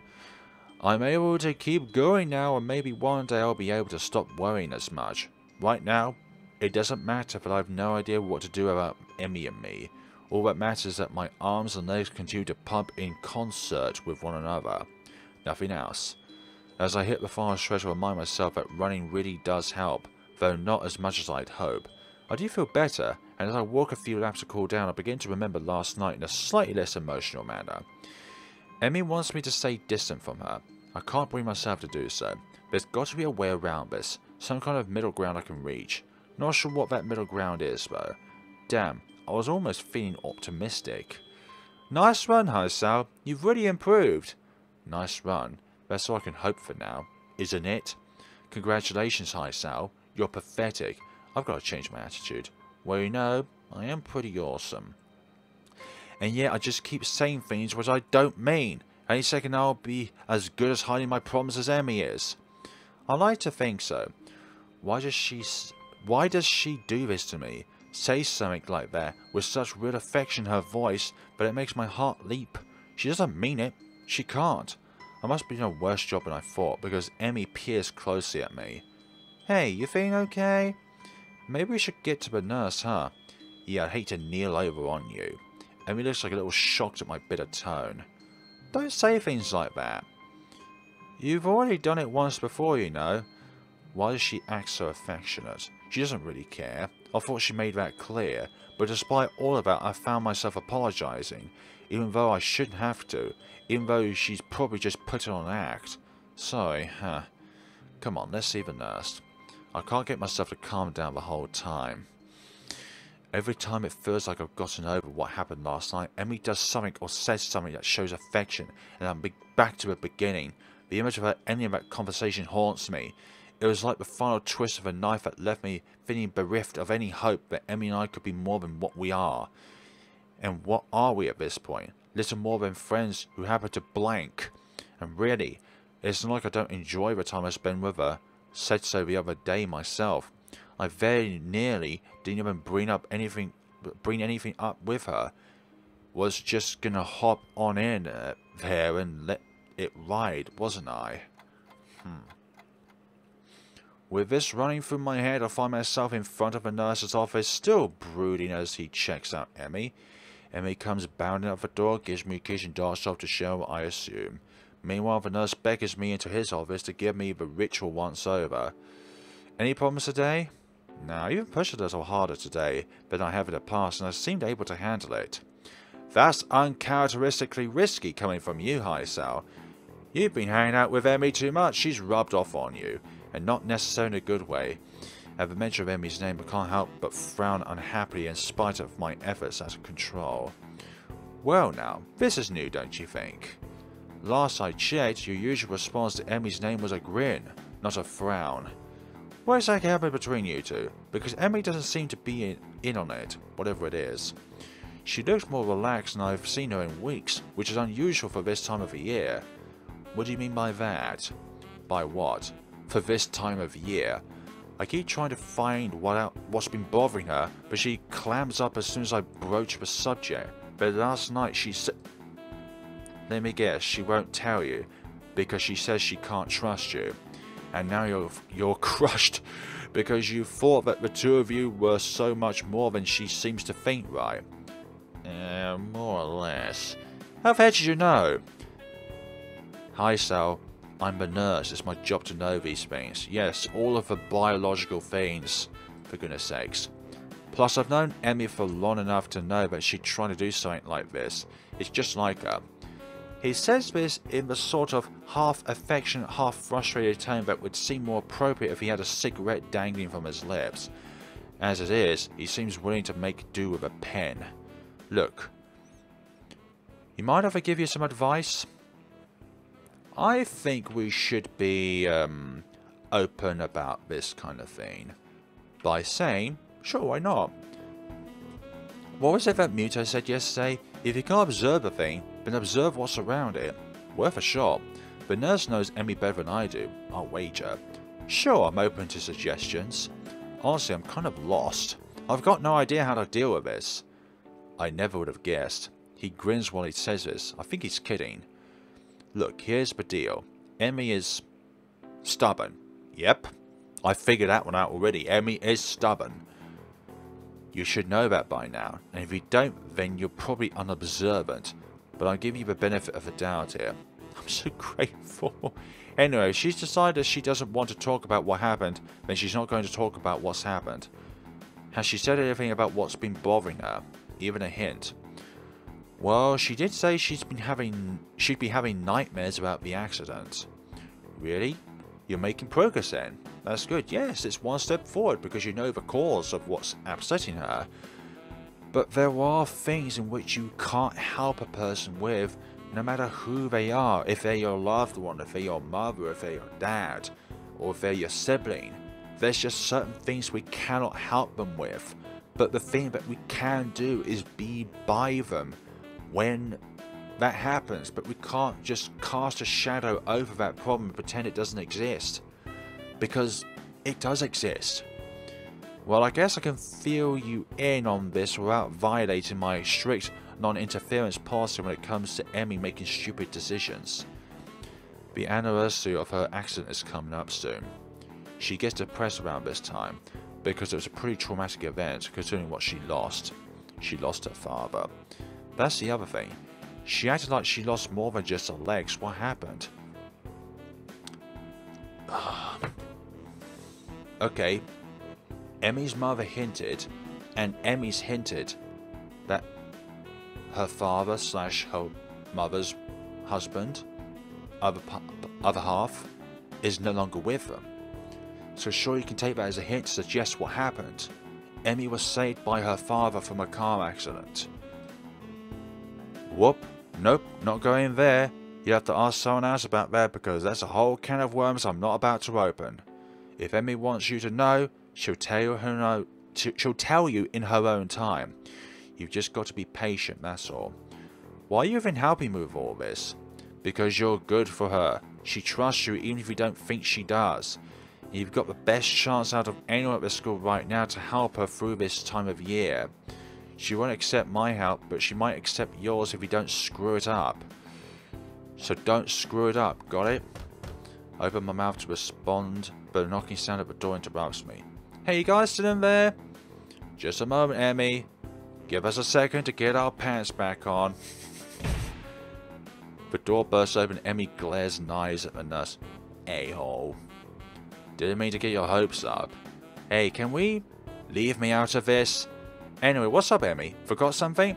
I'm able to keep going now, and maybe one day I'll be able to stop worrying as much. Right now, it doesn't matter that I've no idea what to do about Emmy and me. All that matters is that my arms and legs continue to pump in concert with one another. Nothing else. As I hit the final stretch, I remind myself that running really does help, though not as much as I'd hope. I do feel better, and as I walk a few laps to cool down, I begin to remember last night in a slightly less emotional manner. Emmy wants me to stay distant from her. I can't bring myself to do so. There's got to be a way around this, some kind of middle ground I can reach. Not sure what that middle ground is, though. Damn, I was almost feeling optimistic. Nice run, Hisao. You've really improved. Nice run. That's all I can hope for now, isn't it? Congratulations, Hisao. You're pathetic. I've got to change my attitude. Well, you know, I am pretty awesome. And yet I just keep saying things which I don't mean. Any second I'll be as good as hiding my problems as Emmy is. I like to think so. Why does she do this to me? Say something like that with such real affection in her voice that it makes my heart leap. She doesn't mean it. She can't. I must be doing a worse job than I thought, because Emmy peers closely at me. Hey, you feeling okay? Maybe we should get to the nurse, huh? Yeah, I'd hate to kneel over on you. Emmy looks like a little shocked at my bitter tone. Don't say things like that. You've already done it once before, you know. Why does she act so affectionate? She doesn't really care. I thought she made that clear, but despite all of that, I found myself apologizing, even though I shouldn't have to, even though she's probably just put it on an act. Sorry, huh? Come on, let's see the nurse. I can't get myself to calm down the whole time. Every time it feels like I've gotten over what happened last night, Emmy does something or says something that shows affection, and I'm back to the beginning. The image of her ending that conversation haunts me. It was like the final twist of a knife that left me feeling bereft of any hope that Emmy and I could be more than what we are. And what are we at this point? Little more than friends who happen to blank. And really, it's not like I don't enjoy the time I spend with her. Said so the other day myself. I very nearly didn't even bring anything up with her. Was just gonna hop on in there and let it ride, wasn't I? With this running through my head, I find myself in front of the nurse's office, still brooding as he checks out Emmy. Emmy comes bounding out the door, gives me a kiss and darts off to show, I assume. Meanwhile, the nurse beckons me into his office to give me the ritual once over. Any problems today? No, I even pushed it a little harder today than I have in the past, and I seemed able to handle it. That's uncharacteristically risky coming from you, Hisao. You've been hanging out with Emmy too much. She's rubbed off on you, and not necessarily in a good way. At the mention of Emmy's name, I can't help but frown unhappily in spite of my efforts at control. Well now, this is new, don't you think? Last I checked, your usual response to Emmy's name was a grin, not a frown. What exactly happened between you two? Because Emmy doesn't seem to be in on it, whatever it is. She looks more relaxed than I've seen her in weeks, which is unusual for this time of the year. What do you mean by that? By what? For this time of year? I keep trying to find what's been bothering her, but she clams up as soon as I broach the subject. But last night she said... Let me guess, she won't tell you, because she says she can't trust you. And now you're crushed, because you thought that the two of you were so much more than she seems to think, right? More or less. How the heck did you know? Hi, Sal. I'm the nurse. It's my job to know these things. Yes, all of the biological things, for goodness sakes. Plus, I've known Emmy for long enough to know that she'd try to do something like this. It's just like her. He says this in the sort of half-affectionate, half-frustrated tone that would seem more appropriate if he had a cigarette dangling from his lips. As it is, he seems willing to make do with a pen. Look, you mind if I give you some advice? I think we should be open about this kind of thing. by saying, sure, why not? What was it that Muto said yesterday? If you can't observe a thing, then observe what's around it. Worth a shot. The nurse knows Emmy better than I do, I'll wager. Sure, I'm open to suggestions. Honestly, I'm kind of lost. I've got no idea how to deal with this. I never would have guessed. He grins while he says this. I think he's kidding. Look, here's the deal. Emmy is stubborn. Yep. I figured that one out already. Emmy is stubborn. You should know that by now. And if you don't, then you're probably unobservant. But I'll give you the benefit of the doubt here. I'm so grateful. Anyway, she's decided she doesn't want to talk about what happened, then she's not going to talk about what's happened. Has she said anything about what's been bothering her? Even a hint? Well, she did say she'd be having nightmares about the accident. Really? You're making progress then? That's good. Yes, it's one step forward because you know the cause of what's upsetting her. But there are things in which you can't help a person with, no matter who they are. If they're your loved one, if they're your mother, if they're your dad, or if they're your sibling. There's just certain things we cannot help them with. But the thing that we can do is be by them when that happens. But we can't just cast a shadow over that problem and pretend it doesn't exist. Because it does exist. Well, I guess I can feel you in on this without violating my strict non-interference policy when it comes to Emmy making stupid decisions. The anniversary of her accident is coming up soon. She gets depressed around this time because it was a pretty traumatic event considering what she lost. She lost her father. That's the other thing. She acted like she lost more than just her legs. What happened? Okay. Emmy's mother hinted, and Emmy's hinted, that her father / her mother's husband, other half, is no longer with them. So sure, you can take that as a hint to suggest what happened. Emmy was saved by her father from a car accident. Whoop. Nope, not going there. You have to ask someone else about that because that's a whole can of worms I'm not about to open. If Emmy wants you to know, she'll tell you in her own time. You've just got to be patient, that's all. Why are you even helping me with all this? Because you're good for her. She trusts you even if you don't think she does. You've got the best chance out of anyone at the school right now to help her through this time of year. She won't accept my help, but she might accept yours if you don't screw it up. So don't screw it up, got it? I open my mouth to respond, but a knocking sound at the door interrupts me. Hey, you guys still in there? Just a moment, Emmy. Give us a second to get our pants back on. The door bursts open. Emmy glares and eyes at the nurse. A-hole. Didn't mean to get your hopes up. Hey, can we leave me out of this? Anyway, what's up, Emmy? Forgot something?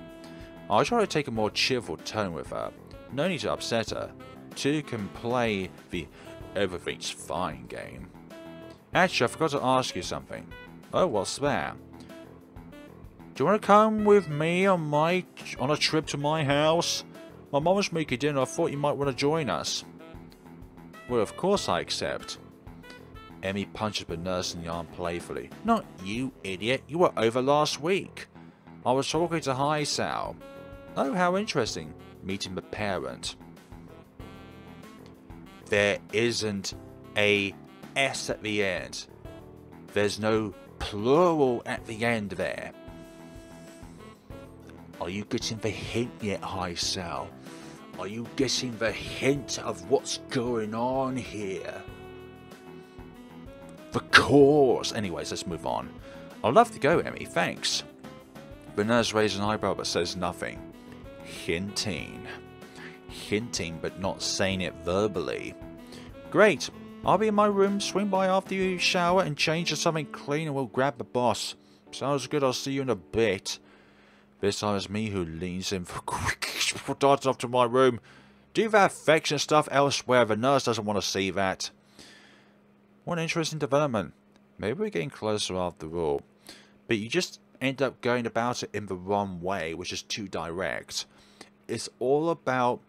I'll try to take a more cheerful tone with her. No need to upset her. Two can play the everything's fine game. Actually, I forgot to ask you something. Oh, what's that? Do you want to come with me on a trip to my house? My mum was making dinner. I thought you might want to join us. Well, of course I accept. Emmy punches the nurse in the arm playfully. Not you, idiot. You were over last week. I was talking to Hisao. Oh, how interesting. Meeting the parent. There isn't a S at the end. There's no plural at the end there. Are you getting the hint yet, Hisao? Are you getting the hint of what's going on here? The cause. Anyways, let's move on. I'd love to go, Emmy. Thanks. The nurse raises an eyebrow but says nothing. Hinting. Hinting but not saying it verbally. Great. I'll be in my room. Swing by after you shower and change to something clean and we'll grab the boss. Sounds good. I'll see you in a bit. This time it's me who leans in for quick. Darts off to my room. Do that affection stuff elsewhere. The nurse doesn't want to see that. What an interesting development. Maybe we're getting closer after all. But you just end up going about it in the wrong way, which is too direct. It's all about,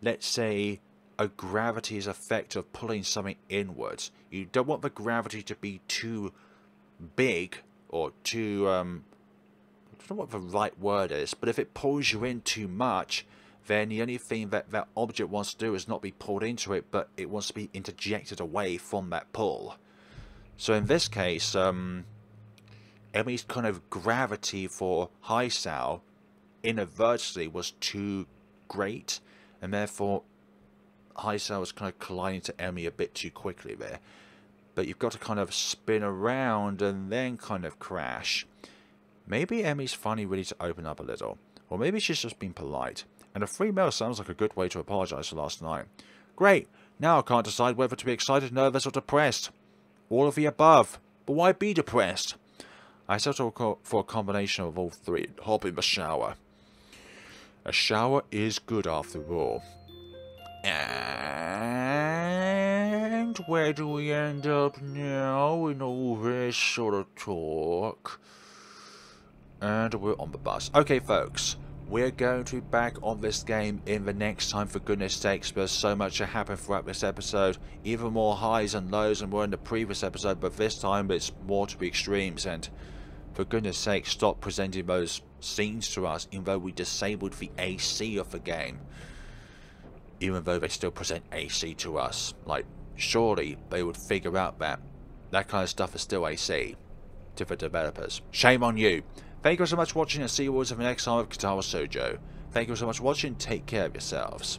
let's say, a gravity's effect of pulling something inwards. You don't want the gravity to be too big or too I don't know what the right word is, but if it pulls you in too much, then the only thing that that object wants to do is not be pulled into it, but it wants to be interjected away from that pull. So in this case, Emi's kind of gravity for Hisao inadvertently was too great, and therefore Hisao was kind of colliding to Emi a bit too quickly there. But you've got to kind of spin around and then kind of crash. Maybe Emi's finally ready to open up a little, or maybe she's just been polite. And a free meal sounds like a good way to apologise for last night. Great, now I can't decide whether to be excited, nervous or depressed. All of the above, but why be depressed? I settle for a combination of all three. Hop in the shower. A shower is good after all. And where do we end up now in all this sort of talk? And we're on the bus. Okay, folks. We're going to be back on this game in the next time, for goodness sakes. There's so much to happen throughout this episode. Even more highs and lows than were in the previous episode, but this time it's more to the extremes. And for goodness sake, stop presenting those scenes to us, even though we disabled the AC of the game. Even though they still present AC to us. Like, surely they would figure out that that kind of stuff is still AC to the developers. Shame on you. Thank you so much for watching, and see you all in the next time of Katawa Shoujo. Thank you so much for watching. Take care of yourselves.